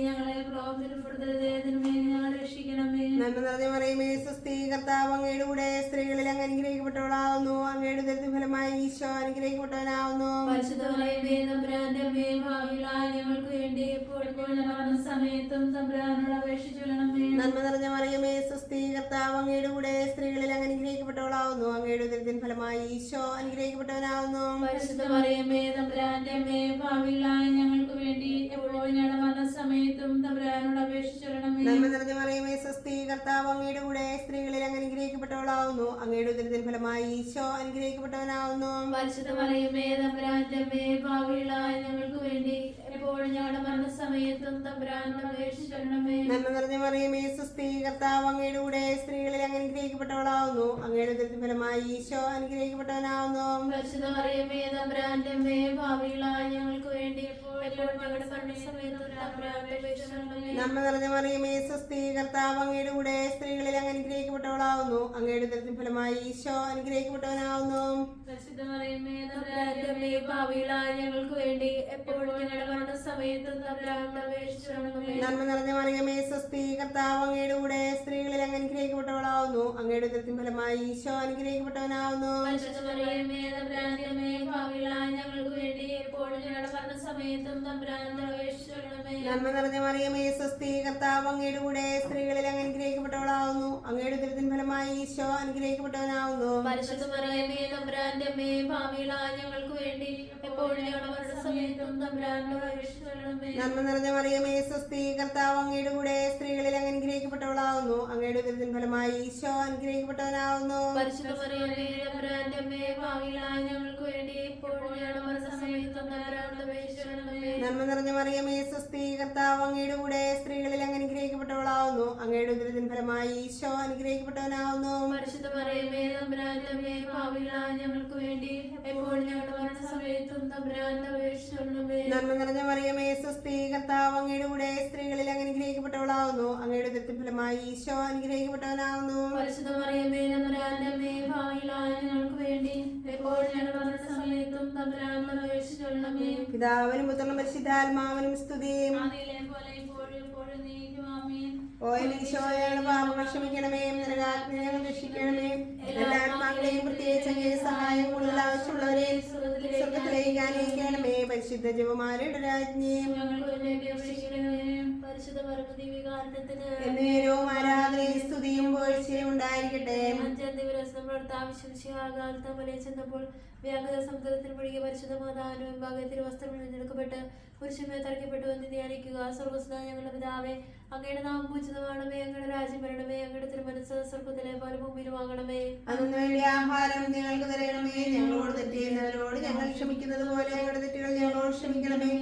ഞങ്ങളെ പ്രലോഭനപ്പെടുത്തരുതേ. തിന്മയിൽ നിന്ന് ഞങ്ങളെ രക്ഷിക്കണമേ. നന്മ നിറഞ്ഞ മറിയമേ സ്വസ്തി, കർത്താവ് അങ്ങയുടെ കൂടെ സ്ത്രീകളിൽ അങ്ങ് അനുഗ്രഹിക്കപ്പെട്ടവളാവുന്നു. അങ്ങയുടെ ദൃത്യഫലമായി ഈശോ അനുഗ്രഹിക്കപ്പെട്ടവനാവുന്നു. പരിശുദ്ധ മറിയമേ തമ്പുരാന്റെ അമ്മേ, ഭാവികളായ ഞങ്ങൾക്ക് വേണ്ടി എപ്പോഴും മരണസമയത്തും തമ്പുരാനോട് അപേക്ഷിച്ചുകൊള്ളണമേ. നന്മ നിറഞ്ഞ മറിയമേ സ്വസ്തി, കർത്താവ് അങ്ങയുടെ കൂടെ സ്ത്രീകളിൽ അങ്ങ് അനുഗ്രഹിക്കപ്പെട്ടവളാവുന്നു. അങ്ങയുടെ ദൃത്യഫലമായി ഈശോ അനുഗ്രഹിക്കപ്പെട്ടവനാവുന്നു. പരിശുദ്ധ മറിയമേ തമ്പുരാന്റെ അമ്മേ, ഭാവികളായ ഞങ്ങൾക്ക് വേണ്ടി എപ്പോഴും ഞങ്ങളുടെ മരണസമയത്തും തമ്പുരാനോട് അപേക്ഷിച്ചുകൊള്ളണമേ. നന്മ നിറഞ്ഞ മറിയമേ സ്വസ്തി, കർത്താവ് അങ്ങയുടെ കൂടെ സ്ത്രീകളിൽ അങ്ങ് അനുഗ്രഹിക്കപ്പെട്ടവളാവുന്നു. അങ്ങയുടെ ദൃത്യഫലമായി ഈശോ അനുഗ്രഹിക്കപ്പെട്ടവനാവുന്നു. പരിശുദ്ധ മറിയമേ തമ്പുരാന്റെ അമ്മേ, ഭാവികളായ ഞങ്ങൾക്ക് വേണ്ടി എപ്പോഴും ഞങ്ങളുടെ മരണസമയത്തും തമ്പുരാനോട് അപേക്ഷിച്ചുകൊള്ളണമേ. നന്മ നിറഞ്ഞ മറിയമേ സ്വസ്തി, കർത്താവ് അങ്ങയുടെ കൂടെ സ്ത്രീകളിൽ അങ്ങ് അനുഗ്രഹിക്കപ്പെട്ടവളാവുന്നു. അങ്ങയുടെ ദൃത്യഫലമായി ഈശോ അനുഗ്രഹിക്കപ്പെട്ടവനാവുന്നു. പരിശുദ്ധ മറിയമേ തമ്പുരാന്റെ അമ്മേ, ഭാവികളായ ഞങ്ങൾക്ക് വേണ്ടി എപ്പോഴും ഞങ്ങളുടെ മരണസമയത്തും തമ്പുരാനോട് അപേക്ഷിച്ചുകൊള്ളണമേ. നന്മ നിറഞ്ഞ മറിയമേ സ്വസ്തി, കർത്താവ് അങ്ങയുടെ കൂടെ സ്ത്രീകളിൽ അങ്ങ് അനുഗ്രഹിക്കപ്പെട്ടവളാവുന്നു. അങ്ങയുടെ ദൃത്യഫലമായി ഈശോ അനുഗ്രഹിക്കപ്പെട്ടവനാവുന്നു. പരിശുദ്ധ മറിയമേ തമ്പുരാന്റെ അമ്മേ, ഭാവികളായ ഞങ്ങൾക്ക് വേണ്ടി എപ്പോഴും ഞങ്ങളുടെ മരണസമയത്തും തമ്പുരാനോട് അപേക്ഷിച്ചുകൊള്ളണമേ. നന്മ നിറഞ്ഞ മറിയമേ സ്വസ്തി, കർത്താവ് അങ്ങയുടെ കൂടെ സ്ത്രീകളിൽ അങ്ങ് അനുഗ്രഹിക്കപ്പെട്ടവളാവുന്നു. അങ്ങയുടെ ദൃത്യഫലമായി ഈശോ അനുഗ്രഹിക്കപ്പെട്ടവനാവുന്നു. പരിശുദ്ധ മറിയമേ തമ്പുരാന്റെ അമ്മേ, ഭാവികളായ ഞങ്ങൾക്ക് വേണ്ടി എപ്പോഴും ഞങ്ങളുടെ മരണസമയത്തും തമ്പുരാനോട് അപേക്ഷിച്ചുകൊള്ളണമേ. നന്മ നിറഞ്ഞ മറിയമേ സ്വസ്തി, കർത്താവ് അങ്ങയുടെ കൂടെ സ്ത്രീകളിൽ അങ്ങ് അനുഗ്രഹിക്കപ്പെട്ടവളാവുന്നു. അങ്ങയുടെ ദൃത്യഫലമായി ഈശോ അനുഗ്രഹിക്കപ്പെട്ടവനാവുന്നു. പരിശുദ്ധ മറിയമേ തമ്പുരാന്റെ അമ്മേ, ഭാവികളായ ഞങ്ങൾക്ക് വേണ്ടി എപ്പോഴും ഞങ്ങളുടെ മരണസമയത്തും തമ്പുരാനോട് അപേക്ഷിച്ചുകൊള്ളണമേ. നന്മ നിറഞ്ഞ മറിയമേ സ്വസ്തി, കർത്താവ് അങ്ങയുടെ കൂടെ സ്ത്രീകളിൽ അങ്ങ് അനുഗ്രഹിക്കപ്പെട്ടവളാവുന്നു. അങ്ങയുടെ ദൃത്യഫലമായി ഈശോ അനുഗ്രഹിക്കപ്പെട്ടവനാവുന്നു. പരിശുദ്ധ മറിയമേ തമ്പുരാന്റെ അമ്മേ, ഭാവികളായ ഞങ്ങൾക്ക് വേണ്ടി എപ്പോഴും ഞങ്ങളുടെ മരണസമയത്തും തമ്പുരാനോട് അപേക്ഷിച്ചുകൊള്ളണമേ. നന്മ നിറഞ്ഞ മറിയമേ സ്വസ്തി, കർത്താവ് അങ്ങയുടെ കൂടെ സ്ത്രീകളിൽ അങ്ങ് അനുഗ്രഹിക്കപ്പെട്ടവളാവുന്നു. അങ്ങയുടെ ഉദരത്തിൻ ഫലമായി ഈശോ അനുഗ്രഹിക്കപ്പെട്ടവനാവുന്നു. പരിശുദ്ധ മറിയമേ തമ്പുരാന്റെ അമ്മേ, പാപികളായ ഞങ്ങൾക്ക് വേണ്ടി എപ്പോഴും ഞങ്ങളുടെ മരണസമയത്തും തമ്പുരാന്റെ അപേക്ഷിച്ചുകൊള്ളണമേ. നന്മ നിറഞ്ഞ മറിയമേ സ്വസ്തി, കർത്താവ് അങ്ങയുടെ കൂടെ സ്ത്രീകളിൽ അങ്ങ് അനുഗ്രഹിക്കപ്പെട്ടവളാവുന്നു. അങ്ങയുടെ ഉദരത്തിൻ ഫലമായി ഈശോ അനുഗ്രഹിക്കപ്പെട്ടവനാവുന്നു. പരിശുദ്ധ മറിയമേ തമ്പുരാന്റെ അമ്മേ, പാപികളായ ഞങ്ങൾക്ക് വേണ്ടി എപ്പോഴും ഞങ്ങളുടെ മരണസമയത്തും തമ്പുരാന്റെ അപേക്ഷിച്ചുകൊള്ളണമേ. പിതാവിനും പുത്രനും പരിശുദ്ധാത്മാവിനും സ്തുതിയും. ആദിയിലെ പോലെ ഇപ്പോഴും എപ്പോഴും നീക്കും. ആമേൻ. ഓ ഈശോയുടെ പാപങ്ങൾ ക്ഷമിക്കണമേ, നരകാഗ്നി ഞങ്ങൾ രക്ഷിക്കണമേ. എല്ലാ ആത്മാക്കളെയും പ്രത്യേകിച്ച് അങ്ങേ സഹായം കൂടുതൽ ആവശ്യമുള്ളവരെയും സ്വർഗ്ഗത്തിലേക്ക് ആനയിക്കണമേ. പരിശുദ്ധ ജപമാലയുടെ രാജ്ഞിയും ഞങ്ങൾക്ക് വേണ്ടി അപേക്ഷിക്കണമേ. പരിശുദ്ധ പരമദിവ്യകാരുണ്യത്തിന് എന്നേരവും ആരാധനയും സ്തുതിയും പുകഴ്ചയും ഉണ്ടായിരിക്കട്ടെ. അഞ്ചാം ദിവസം ഭർത്താവിശ്വസിയാകാലത്ത് മലയിൽ ചെന്നപ്പോൾ വ്യാകുല സമുദ്രത്തിൽ മുഴുകിയ പരിശുദ്ധ മാതാവിനും ഭാഗത്തിൽ വസ്ത്രം എടുക്കപ്പെട്ട് പുരുഷന്മേ തറയ്ക്കപ്പെട്ടു എന്ന് ധ്യാനിക്കുക. സ്വർഗ്ഗസ്ഥനായ ഞങ്ങളുടെ പിതാവേ, അങ്ങയുടെ നാമം പൂജിതമാണമേ, അങ്ങയുടെ രാജ്യം വരണമേ, അങ്ങയുടെ തിരുമനസ്സ് സ്വർഗ്ഗത്തിലെ പോലെ ഭൂമിയിലും ആകണമേ. അതിനു വേണ്ടി ആഹാരം ഞങ്ങൾക്ക് തരണമേ. ഞങ്ങളോട് തെറ്റ് ചെയ്യുന്നവരോട് ഞങ്ങൾ ക്ഷമിക്കുന്നത് പോലെ ഞങ്ങളുടെ തെറ്റുകൾ ഞങ്ങളോട് ക്ഷമിക്കണമേ.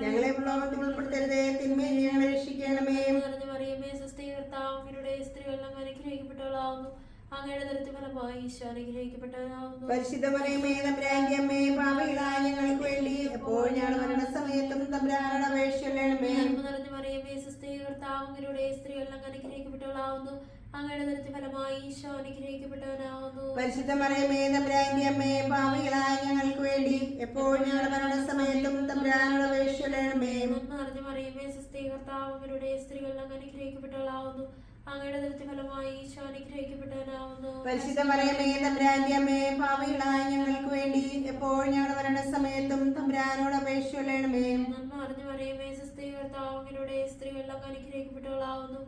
ഞങ്ങളെ പ്രലോഭനത്തിൽ ഉൾപ്പെടുത്തരുതേ, തിന്മയിൽ ഞങ്ങളെ രക്ഷിക്കണമേ. നിറഞ്ഞ മറിയമേ സ്വസ്തി, കർത്താവ് അങ്ങയുടെ സ്ത്രീകൾ അങ്ങ് അനുഗ്രഹിക്കപ്പെട്ടവളാവുന്നു. അങ്ങയുടെ ദരിദ്ര ഫലമായി ഈശോ അനുഗ്രഹിക്കപ്പെട്ടവനാവുന്നു. പരിശുദ്ധ മറിയമേ തമ്പുരാന്റെ അമ്മേ, പാപികളായ ഞങ്ങൾക്ക് വേണ്ടി എപ്പോഴും ഞങ്ങളുടെ മരണസമയത്തും തമ്പുരാനോട് അപേക്ഷിക്കണമേ. നന്മ നിറഞ്ഞ മറിയമേ സ്വസ്തി, കർത്താവ് അങ്ങയുടെ സ്ത്രീകൾ അങ്ങ് അനുഗ്രഹിക്കപ്പെട്ടവളാവുന്നു. അങ്ങയുടെ ദരിദ്ര ഫലമായി ഈശോ അനുഗ്രഹിക്കപ്പെട്ടവനാവുന്നു. പരിശുദ്ധ മറിയമേ തമ്പുരാന്റെ അമ്മേ, പാപികളായ ഞങ്ങൾക്ക് വേണ്ടി എപ്പോഴും ഞങ്ങളുടെ മരണസമയത്തും തമ്പുരാനോട് അപേക്ഷിക്കണമേ. നന്മ നിറഞ്ഞ മറിയമേ സ്വസ്തി, കർത്താവ് അങ്ങയുടെ സ്ത്രീകൾ അങ്ങ് അനുഗ്രഹിക്കപ്പെട്ടവളാവുന്നു. അങ്ങയുടെ ദരിദ്ര ഫലമായി ഈശോ അനുഗ്രഹിക്കപ്പെട്ടവനാവുന്നു. പരിശുദ്ധ മറിയമേ തമ്പുരാന്റെ അമ്മേ, പാപികളായ ഞങ്ങൾക്ക് വേണ്ടി എപ്പോഴും ഞങ്ങളുടെ മരണസമയത്തും തമ്പുരാനോട് അപേക്ഷിക്കണമേ. നന്മ നിറഞ്ഞ മറിയമേ സ്വസ്തി, കർത്താവ് അങ്ങയുടെ സ്ത്രീകൾ അങ്ങ് അനുഗ്രഹിക്കപ്പെട്ടവളാവുന്നു.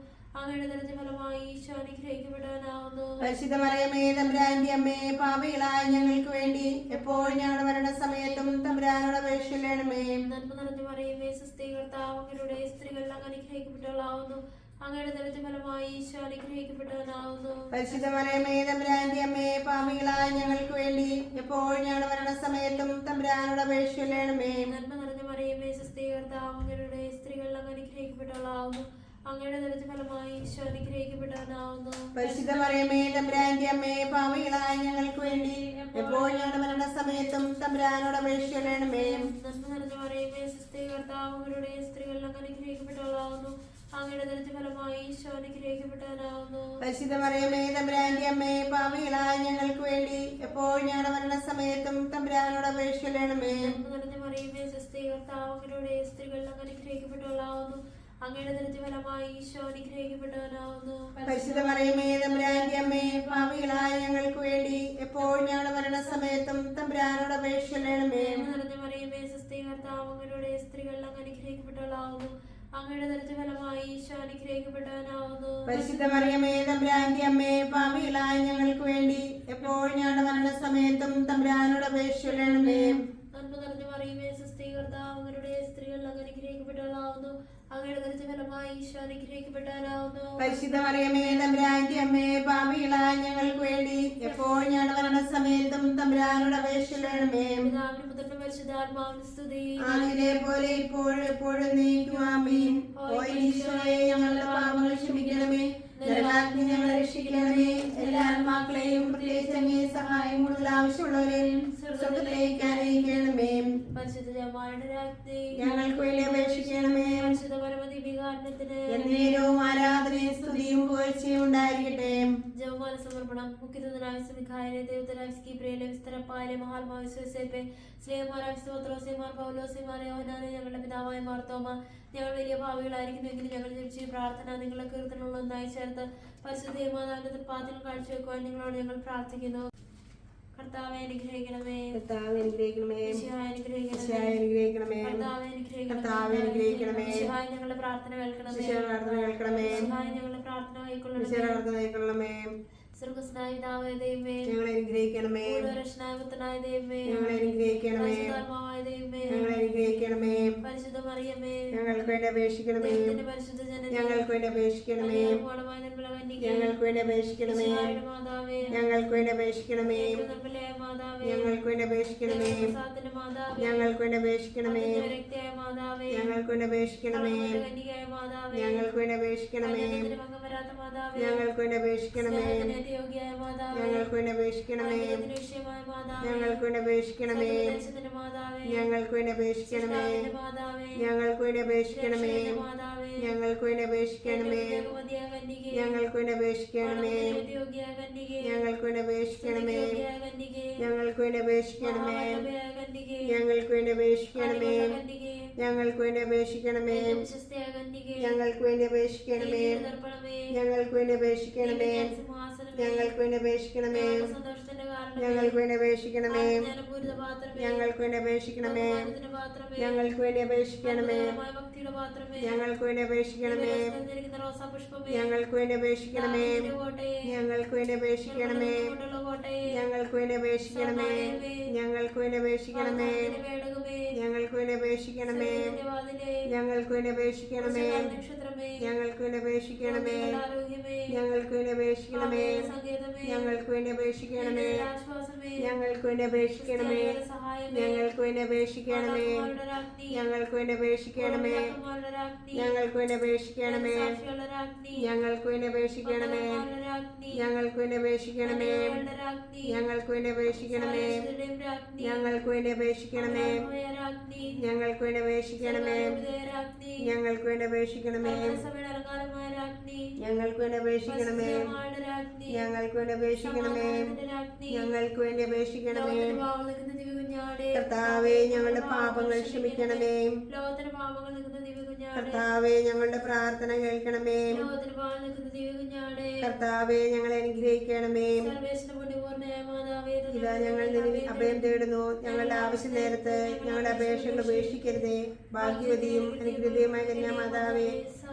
അങ്ങയുടെ ദരിദ്ര ഫലമായി ഈശോ അനുഗ്രഹിക്കപ്പെട്ടവനാവുന്നു. പരിശുദ്ധ മറിയമേ തമ്പുരാന്റെ അമ്മേ, പാപികളായ ഞങ്ങൾക്ക് വേണ്ടി എപ്പോഴും ഞങ്ങളുടെ മരണസമയത്തും തമ്പുരാനോട് അപേക്ഷിക്കണമേ. നന്മ നിറഞ്ഞ മറിയമേ സ്വസ്തി, കർത്താവ് അങ്ങയുടെ സ്ത്രീകൾ അങ്ങ് അനുഗ്രഹിക്കപ്പെട്ടവളാവുന്നു. അങ്ങയുടെ ദരിദ്ര ഫലമായി ഈശോ അനുഗ്രഹിക്കപ്പെട്ടവനാവുന്നു. പരിശുദ്ധ മറിയമേ തമ്പുരാന്റെ അമ്മേ, പാപികളായ ഞങ്ങൾക്ക് വേണ്ടി എപ്പോഴും ഞങ്ങളുടെ മരണസമയത്തും തമ്പുരാനോട് അപേക്ഷിക്കണമേ. നന്മ നിറഞ്ഞ മറിയമേ സ്വസ്തി, കർത്താവ് അങ്ങയുടെ സ്ത്രീകൾ അങ്ങ് അനുഗ്രഹിക്കപ്പെട്ടവളാവുന്നു. അങ്ങയുടെ ദരിദ്ര ഫലമായി ഈശോ അനുഗ്രഹിക്കപ്പെട്ടവനാവുന്നു. പരിശുദ്ധ മറിയമേ തമ്പുരാന്റെ അമ്മേ, പാപികളായ ഞങ്ങൾക്ക് വേണ്ടി എപ്പോഴും ഞങ്ങളുടെ മരണസമയത്തും തമ്പുരാനോട് അപേക്ഷിക്കണമേ. നന്മ നിറഞ്ഞ മറിയമേ സ്വസ്തി, കർത്താവ് അങ്ങയുടെ സ്ത്രീകൾ അങ്ങ് അനുഗ്രഹിക്കപ്പെട്ടവളാവുന്നു. അങ്ങയുടെ ദരിദ്ര ഫലമായി ഈശോ അനുഗ്രഹിക്കപ്പെട്ടവനാവുന്നു. പരിശുദ്ധ മറിയമേ തമ്പുരാന്റെ അമ്മേ, പാപികളായ ഞങ്ങൾക്ക് വേണ്ടി എപ്പോഴും ഞങ്ങളുടെ മരണസമയത്തും തമ്പുരാനോട് അപേക്ഷിക്കണമേ. നന്മ നിറഞ്ഞ മറിയമേ സ്വസ്തി, കർത്താവ് അങ്ങയുടെ സ്ത്രീകൾ അങ്ങ് അനുഗ്രഹിക്കപ്പെട്ടവളാവുന്നു. അങ്ങയുടെ ദരിദ്ര ഫലമായി ഈശോ അനുഗ്രഹിക്കപ്പെട്ടവനാവുന്നു. പരിശുദ്ധ മറിയമേ തമ്പുരാന്റെ അമ്മേ, പാപികളായ ഞങ്ങൾക്ക് വേണ്ടി എപ്പോഴും ഞങ്ങളുടെ മരണസമയത്തും തമ്പുരാനോട് അപേക്ഷിക്കണമേ. നന്മ നിറഞ്ഞ മറിയമേ സ്വസ്തി, കർത്താവ് അങ്ങയുടെ സ്ത്രീകൾ അങ്ങ് അനുഗ്രഹിക്കപ്പെട്ടവളാവുന്നു. അങ്ങയുടെ ദരിദ്ര ഫലമായി ഈശോ അനുഗ്രഹിക്കപ്പെട്ടവനാവുന്നു. പരിശുദ്ധ മറിയമേ തമ്പുരാന്റെ അമ്മേ, പാപികളായ ഞങ്ങൾക്ക് വേണ്ടി എപ്പോഴും ഞങ്ങളുടെ മരണസമയത്തും തമ്പുരാനോട് അപേക്ഷിക്കണമേ. നന്മ നിറഞ്ഞ മറിയമേ സ്വസ്തി, കർത്താവ് അങ്ങയുടെ സ്ത്രീകൾ അങ്ങ് അനുഗ്രഹിക്കപ്പെട്ടവളാവുന്നു. അങ്ങയുടെ ദരിദ്ര ഫലമായി ഈശോ അനുഗ്രഹിക്കപ്പെട്ടവനാവുന്നു. പരിശുദ്ധ മറിയമേ തമ്പുരാന്റെ അമ്മേ, പാപികളായ ഞങ്ങൾക്ക് വേണ്ടി എപ്പോഴും ഞങ്ങളുടെ മരണസമയത്തും തമ്പുരാനോട് അപേക്ഷിക്കണമേ. പിതാവിനും പുത്രനും പരിശുദ്ധാത്മാവിനും സ്തുതി. ആദിയിലെ പോലെ ഇപ്പോഴും എപ്പോഴും നീക്കും. ആമീൻ. ഓ ഈശോയെ, ഞങ്ങളുടെ പാപങ്ങൾ ക്ഷമിക്കണമേ, നരകാഗ്നി ഞങ്ങളെ രക്ഷിക്കണമേ. എല്ലാ ആത്മാക്കളെയും പ്രത്യേകിച്ച് അങ്ങേ സഹായം കൂടുതൽ ആവശ്യമുള്ളവരെയും സ്വർഗ്ഗത്തിലേക്ക് ആനയിക്കണമേ. പരിശുദ്ധ ജപമാലയുടെ രാജ്ഞി ഞങ്ങൾക്ക് വേണ്ടി അപേക്ഷിക്കണമേ. പരിശുദ്ധ പരമദിവ്യകാരുണ്യത്തിന് എന്നേരവും ആരാധനയും സ്തുതിയും പുകഴ്ചയും ഉണ്ടായിരിക്കട്ടെ. ജപമാല സമർപ്പണം. മുഖ്യദൂതനായ മിഖായേലേ, ദൈവദൂതനായ ഗബ്രിയേലേ, വിസ്തരപ്പായാലേ, മഹാത്മാവായ യോസേപ്പേ, സ്ലേഹന്മാരായ പത്രോസേമാർ, പൗലോസേമാർ, യോഹന്നാനേ, ഞങ്ങളുടെ പിതാവായ മാർത്തോമ, ഞങ്ങൾ വലിയ ഭാവികളായിരിക്കുന്നുവെങ്കിലും ഞങ്ങൾ ജപിച്ച പ്രാർത്ഥന നിങ്ങളെ കീർത്തനമുള്ള ഒന്നായി ചേർത്ത് പരിശുദ്ധ മാതാവിന്റെ തൃപ്പാദത്തിൽ കാഴ്ചവെക്കുവാൻ നിങ്ങളോട് ഞങ്ങൾ പ്രാർത്ഥിക്കുന്നു. കർത്താവെ അനുഗ്രഹിക്കണമേ. കർത്താവേ അനുഗ്രഹിക്കണമേ. ഈശോയെ അനുഗ്രഹിക്കണമേ. ഈശോയെ അനുഗ്രഹിക്കണമേ. കർത്താവെ അനുഗ്രഹിക്കണമേ. കർത്താവേ അനുഗ്രഹിക്കണമേ. ഈശോയെ ഞങ്ങളുടെ പ്രാർത്ഥന കേൾക്കണമേ. ഈശോയുടെ പ്രാർത്ഥന കേൾക്കണമേ. ഈശോയെ ഞങ്ങളുടെ പ്രാർത്ഥന കൈക്കൊള്ളണമേ. ഈശോയുടെ പ്രാർത്ഥന കേൾക്കണമേ. സ്വർഗ്ഗസ്ഥനായ പിതാവായ ദൈവമേ, ഞങ്ങളെ അനുഗ്രഹിക്കണമേ. രക്ഷനായ പുത്രനായ ദൈവമേ, ഞങ്ങളെ അനുഗ്രഹിക്കണമേ. പരിശുദ്ധാത്മാവായ ദൈവമേ, ഞങ്ങളെ അനുഗ്രഹിക്കണമേ. അനുഗ്രഹിക്കണമേ. പരിശുദ്ധ മറിയമേ, ഞങ്ങൾക്ക് വേണ്ടി അപേക്ഷിക്കണമേ. ദൈവത്തിന്റെ പരിശുദ്ധ ജനനേ, ഞങ്ങൾക്ക് വേണ്ടി അപേക്ഷിക്കണമേ. പൂർണ്ണമായ നിർമ്മല കന്യകേ, ഞങ്ങൾക്ക് വേണ്ടി അപേക്ഷിക്കണമേ. ഈശോയുടെ മാതാവേ, ഞങ്ങൾക്ക് വേണ്ടി അപേക്ഷിക്കണമേ. ഏറ്റവും നിർമ്മലയായ മാതാവേ, ഞങ്ങൾക്ക് വേണ്ടി അപേക്ഷിക്കണമേ. ദൈവപ്രസാദത്തിന്റെ മാതാവേ, ഞങ്ങൾക്ക് വേണ്ടി അപേക്ഷിക്കണമേ. രക്തയായ മാതാവേ, ഞങ്ങൾക്ക് വേണ്ടി അപേക്ഷിക്കണമേ. കന്യകയായ മാതാവേ, ഞങ്ങൾക്ക് വേണ്ടി അപേക്ഷിക്കണമേ. കന്യകത്തിന് ഭംഗം വരാത്ത മാതാവേ, ഞങ്ങൾക്ക് വേണ്ടി അപേക്ഷിക്കണമേ. സ്നേഹത്തിന് യോഗ്യയായ മാതാവേ, ഞങ്ങൾക്ക് വേണ്ടി അപേക്ഷിക്കണമേ. അനുഗ്രഹത്തിന് വിഷയമായ മാതാവേ, ഞങ്ങൾക്ക് വേണ്ടി അപേക്ഷിക്കണമേ. സകലദേശത്തിന്റെ മാതാവേ, ഞങ്ങൾക്ക് വേണ്ടി അപേക്ഷിക്കണമേ. സൃഷ്ടാവിന്റെ മാതാവേ, ഞങ്ങൾക്ക് വേണ്ടി അപേക്ഷിക്കണമേ. രക്ഷകന്റെ മാതാവേ, ഞങ്ങൾക്ക് വേണ്ടി അപേക്ഷിക്കണമേ. ഏറ്റവും കന്യകേ, ഞങ്ങൾക്ക് വേണ്ടി അപേക്ഷിക്കണമേ. വണങ്ങുന്നതിന് യോഗ്യയായ കന്യകേ, ഞങ്ങൾക്ക് വേണ്ടി അപേക്ഷിക്കണമേ. യോഗ്യയായ കന്യകേ, ഞങ്ങൾക്ക് വേണ്ടി അപേക്ഷിക്കണമേ. മഹാവല്ലഭയായ കന്യകേ, ഞങ്ങൾക്ക് വേണ്ടി അപേക്ഷിക്കണമേ. അടിമയുള്ള കന്യകേ, ഞങ്ങൾക്ക് വേണ്ടി അപേക്ഷിക്കണമേ. ഏറ്റവും വിശ്വസ്തയായ കന്യകേ, ഞങ്ങൾക്ക് വേണ്ടി അപേക്ഷിക്കണമേ. ദർപ്പണമേ, ഞങ്ങൾക്ക് വേണ്ടി അപേക്ഷിക്കണമേ. സിംഹാസനമേ, ഞങ്ങൾക്ക് വേണ്ടി അപേക്ഷിക്കണമേ. സന്തോഷത്തിന്റെ കാരണമേ, ഞങ്ങൾക്ക് വേണ്ടി അപേക്ഷിക്കണമേ. ജ്ഞാനപൂരിത പാത്രമേ, ഞങ്ങൾക്ക് വേണ്ടി അപേക്ഷിക്കണമേ. ബഹുമാനത്തിന്റെ പാത്രമേ, ഞങ്ങൾക്ക് വേണ്ടി അപേക്ഷിക്കണമേ. അത്ഭുതകരമായ ഭക്തിയുടെ പാത്രമേ, ഞങ്ങൾക്ക് വേണ്ടി അപേക്ഷിക്കണമേ. സഞ്ചരിക്കുന്ന റോസാപുഷ്പമേ, ഞങ്ങൾക്ക് വേണ്ടി അപേക്ഷിക്കണമേ. ദാവീദിന്റെ കോട്ടയെ, ഞങ്ങൾക്ക് വേണ്ടി അപേക്ഷിക്കണമേ. കൊണ്ടുള്ള കോട്ടയെ, ഞങ്ങൾക്ക് വേണ്ടി അപേക്ഷിക്കണമേ. ഞങ്ങൾക്ക് വേണ്ടി അപേക്ഷിക്കണമേ. വാഗ്ദാനത്തിന്റെ പേടകമേ, ഞങ്ങൾക്ക് വേണ്ടി അപേക്ഷിക്കണമേ. സത്യത്തിന്റെ വാതിലേ, ഞങ്ങൾക്ക് വേണ്ടി അപേക്ഷിക്കണമേ. നക്ഷത്രമേ, ഞങ്ങൾക്ക് വേണ്ടി അപേക്ഷിക്കണമേ. ആരോഗ്യമേ, ഞങ്ങൾക്ക് വേണ്ടി അപേക്ഷിക്കണമേ. സങ്കേതമേ, ഞങ്ങൾക്ക് വേണ്ടി അപേക്ഷിക്കണമേ. ആശ്വാസമേ, ഞങ്ങൾക്ക് വേണ്ടി അപേക്ഷിക്കണമേ. സഹായമേ, ഞങ്ങൾക്ക് വേണ്ടി അപേക്ഷിക്കണമേ. മാതാക്കന്മാരുടെ രാജ്ഞി, ഞങ്ങൾക്ക് വേണ്ടി അപേക്ഷിക്കണമേ. മാതാക്കന്മാരുടെ രാജ്ഞി, ഞങ്ങൾക്ക് വേണ്ടി അപേക്ഷിക്കണമേ. സാക്ഷികളുടെ രാജ്ഞി, ഞങ്ങൾക്ക് വേണ്ടി അപേക്ഷിക്കണമേ. മാതാക്കന്മാരുടെ രാജ്ഞി, ഞങ്ങൾക്ക് വേണ്ടി അപേക്ഷിക്കണമേ. കന്യകകളുടെ രാജ്ഞി, ഞങ്ങൾക്ക് വേണ്ടി അപേക്ഷിക്കണമേ. സാരസ്വതരുടെയും രാജ്ഞി, ഞങ്ങൾക്ക് വേണ്ടി അപേക്ഷിക്കണമേ. അമലോത്ഭവയ രാജ്ഞി, ഞങ്ങൾക്ക് വേണ്ടി അപേക്ഷിക്കണമേ. സർവ്വലോകവിധേയ രാജ്ഞി, ഞങ്ങൾക്ക് വേണ്ടി അപേക്ഷിക്കണമേ. സഭയുടെ അലങ്കാരമായ രാജ്ഞി, ഞങ്ങൾക്ക് വേണ്ടി അപേക്ഷിക്കണമേ. പരിശുദ്ധമായുടെ രാജ്ഞി, ഞങ്ങൾക്ക് വേണ്ടി അപേക്ഷിക്കണമേ. സമാധാനത്തിന്റെ രാജ്ഞി, ഞങ്ങൾക്ക് വേണ്ടി അപേക്ഷിക്കണമേ. ലോകത്തിന് പാപങ്ങൾ നിൽക്കുന്ന ദിവ്യകുഞ്ഞാടേ, കർത്താവേ, ഞങ്ങളുടെ പാപങ്ങൾ ക്ഷമിക്കണമേ. ലോകത്തിന് പാപങ്ങൾ നിൽക്കുന്ന ദിവ്യകുഞ്ഞാടേ, കർത്താവേ, ഞങ്ങളുടെ പ്രാർത്ഥന കേൾക്കണമേ. ലോകത്തിന് പാപങ്ങൾ നിൽക്കുന്ന ദിവ്യകുഞ്ഞാടേ, കർത്താവേ, ഞങ്ങളെ അനുഗ്രഹിക്കണമേ. സർവേശ്വര പുണ്യപൂർണ്ണയായ മാതാവേ, ഇതാ ഞങ്ങൾ നിന്നിൽ അഭയം തേടുന്നു. ഞങ്ങളുടെ ആവശ്യ നേരത്ത് ഞങ്ങളുടെ അപേക്ഷകൾ ഉപേക്ഷിക്കരുതേ. ഭാഗ്യവതിയും അനുഗ്രഹീതയുമായ കന്യാമാതാവേ,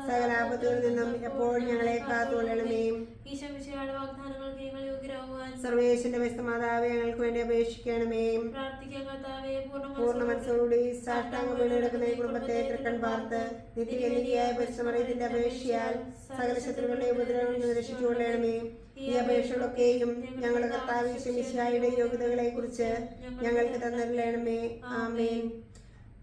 സകല ആപത്തുകളിൽ നിന്നും എപ്പോഴും ഞങ്ങളെ കാത്തുകൊള്ളണമേ. ഈശോമിശിഹായുടെ വാഗ്ദാനങ്ങൾക്ക് ഞങ്ങൾ യോഗ്യരാകുവാൻ സർവേശ്വരന്റെ വ്യക്തമാതാവേ, ഞങ്ങൾക്ക് വേണ്ടി അപേക്ഷിക്കണമേ. പ്രാർത്ഥിക്കാൻ കർത്താവേ, പൂർണ്ണ മനസ്സോടുകൂടി സാഷ്ടാംഗം വീണ് കിടക്കുന്ന ഈ കുടുംബത്തെ തൃക്കൺ പാർത്ത് നിത്യകന്യകയായ പരിശ്രമത്തിന്റെ അപേക്ഷയാൽ സകല ശത്രുക്കളുടെ ഉപദ്രവങ്ങളിൽ നിന്ന് രക്ഷിച്ചുകൊള്ളണമേ. ഈ അപേക്ഷകളൊക്കെയും ഞങ്ങളുടെ കർത്താവ് ഈശോമിശിഹായുടെ യോഗ്യതകളെ കുറിച്ച് ഞങ്ങൾക്ക് തന്നിരണമേ. ആമേൻ.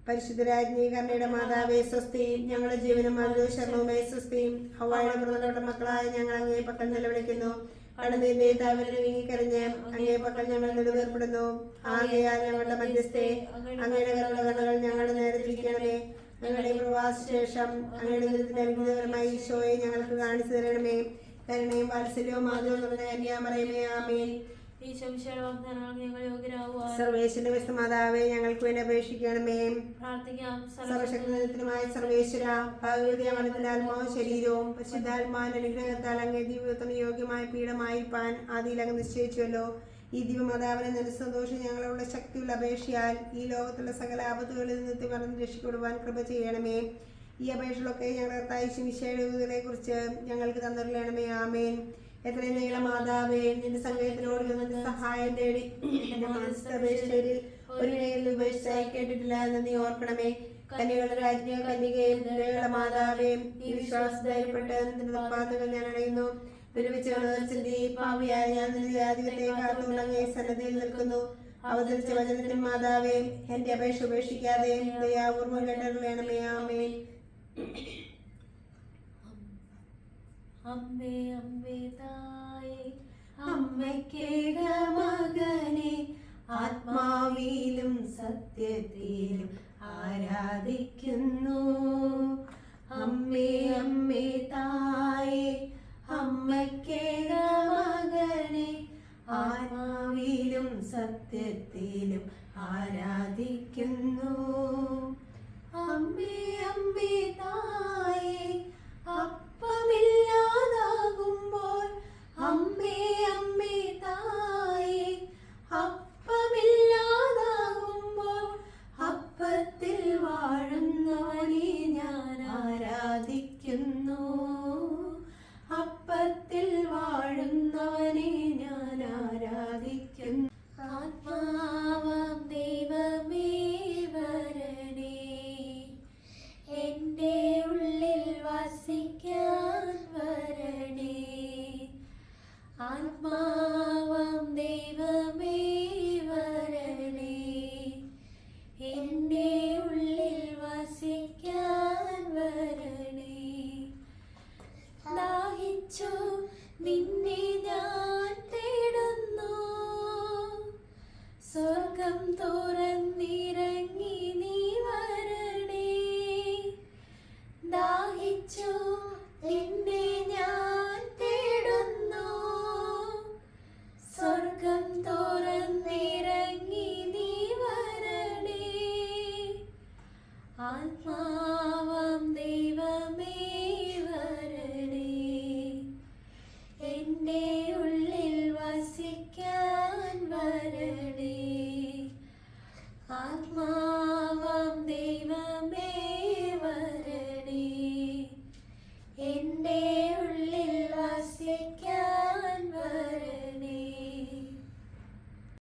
പരിശുദ്ധരാജ്ഞി കരുണയുടെ മാതാവേ സ്വസ്തി. ഞങ്ങളുടെ ജീവനും ശരണവുമേ സ്വസ്തി. ഹവ്വായുടെ മൃതരുടെ മക്കളായ ഞങ്ങൾ അങ്ങേ പക്കൽ നിലവിളിക്കുന്നു. കടന്നിന്റെ താവലിന് വീങ്ങിക്കരഞ്ഞ് അങ്ങേ പക്കൽ ഞങ്ങൾ നെടുവേർപ്പെടുന്നു. ആകയാൽ ഞങ്ങളുടെ മധ്യസ്ഥെ അങ്ങയുടെ കരുണകൾ ഞങ്ങളുടെ നേരെ തിരിക്കണമേ. ഞങ്ങളുടെ പ്രവാസശേഷം അങ്ങയുടെ ദുരിതത്തിന് അനുഗ്രഹകരമായ ഈശോയെ ഞങ്ങൾക്ക് കാണിച്ചു തരണമേ. കരുണയും വാത്സല്യവും മാധവവും നിറഞ്ഞ കന്യാമറിയമേ. ആമേൻ. ഈശോമിശിഹായുടെ വാഗ്ദാനങ്ങൾക്ക് ഞങ്ങൾ യോഗ്യരാകുവാൻ സർവേശ്വരന്റെ വ്യക്തമാതാവേ, ഞങ്ങൾക്ക് വേണ്ടി അപേക്ഷിക്കണമേ. പ്രാർത്ഥിക്കാം. സർവശക്തമായ സർവേശ്വര, ഭഗവതി അമൃതത്തിന്റെ ആത്മാവും ശരീരവും പരിശുദ്ധാത്മാവിന്റെ അനുഗ്രഹത്താൽ അങ്ങേ ദിവ്യത്തിന് യോഗ്യമായ പീഠമായിരിക്കാൻ ആദിയിൽ അങ്ങ് നിശ്ചയിച്ചുവല്ലോ. ഈ ദിവ്യമാതാവിനെ നിന്റെ സന്തോഷം ഞങ്ങളുടെ ശക്തിയുള്ള അപേക്ഷയാൽ ഈ ലോകത്തുള്ള സകല ആപത്തുകളിൽ നിന്ന് മറന്ന് രക്ഷിക്കൊടുവാൻ കൃപ ചെയ്യണമേ. ഈ അപേക്ഷകളൊക്കെ ഞങ്ങളുടെ കർത്താവ് മിശിഹായുടെ യോഗ്യതകളെ കുറിച്ച് ഞങ്ങൾക്ക് തന്നിരണമേ. ആമേൻ. എത്രയും നീളം മാതാവേ, നിന്റെ സംഗീതത്തിനോട് നിന്റെ സഹായം തേടി എന്റെ മനസ്സപേക്ഷകരിൽ ഒരു ഇടയിൽ ഉപേക്ഷിച്ചായി കേട്ടിട്ടില്ല എന്ന് നീ ഓർക്കണമേ. കന്യകളുടെ രാജ്ഞ കന്യകയും ദയയുള്ള മാതാവേയും ഈ വിശ്വാസധൈര്യപ്പെട്ട് നിന്റെ തപ്പാത്തുകൾ ഞാൻ അടയുന്നു. വിരമിച്ചുകൊണ്ടി പാവിയായ ഞാൻ നിന്റെ ആധിപത്യത്തെ കാത്തുകൊണ്ടങ്ങേ സന്നദ്ധയിൽ നിൽക്കുന്നു. അവതരിച്ച വചനത്തിന് മാതാവേ, എന്റെ അപേക്ഷ ഉപേക്ഷിക്കാതെ ദയാപൂർവ്വം കേട്ടറിയണമേ. ആമേൻ. അമ്മേ അമ്മേ തായേ, അമ്മയ്ക്കേക മകനെ ആത്മാവിലും സത്യത്തിലും ആരാധിക്കുന്നു. അമ്മേ അമ്മേ തായേ, അമ്മയ്ക്കേക മകനെ ആത്മാവിലും സത്യത്തിലും ആരാധിക്കുന്നു. അമ്മേ അമ്മേ തായേ, അപ്പമില്ലാതാകുമ്പോൾ അമ്മേ അമ്മേ തായേ, അപ്പമില്ലാതാകുമ്പോൾ അപ്പത്തിൽ വാഴുന്നവനെ ഞാൻ ആരാധിക്കുന്നു. അപ്പത്തിൽ വാഴുന്നവനെ ഞാൻ ആരാധിക്കുന്നു. ആത്മാവാം ദൈവമേ വര എൻ്റെ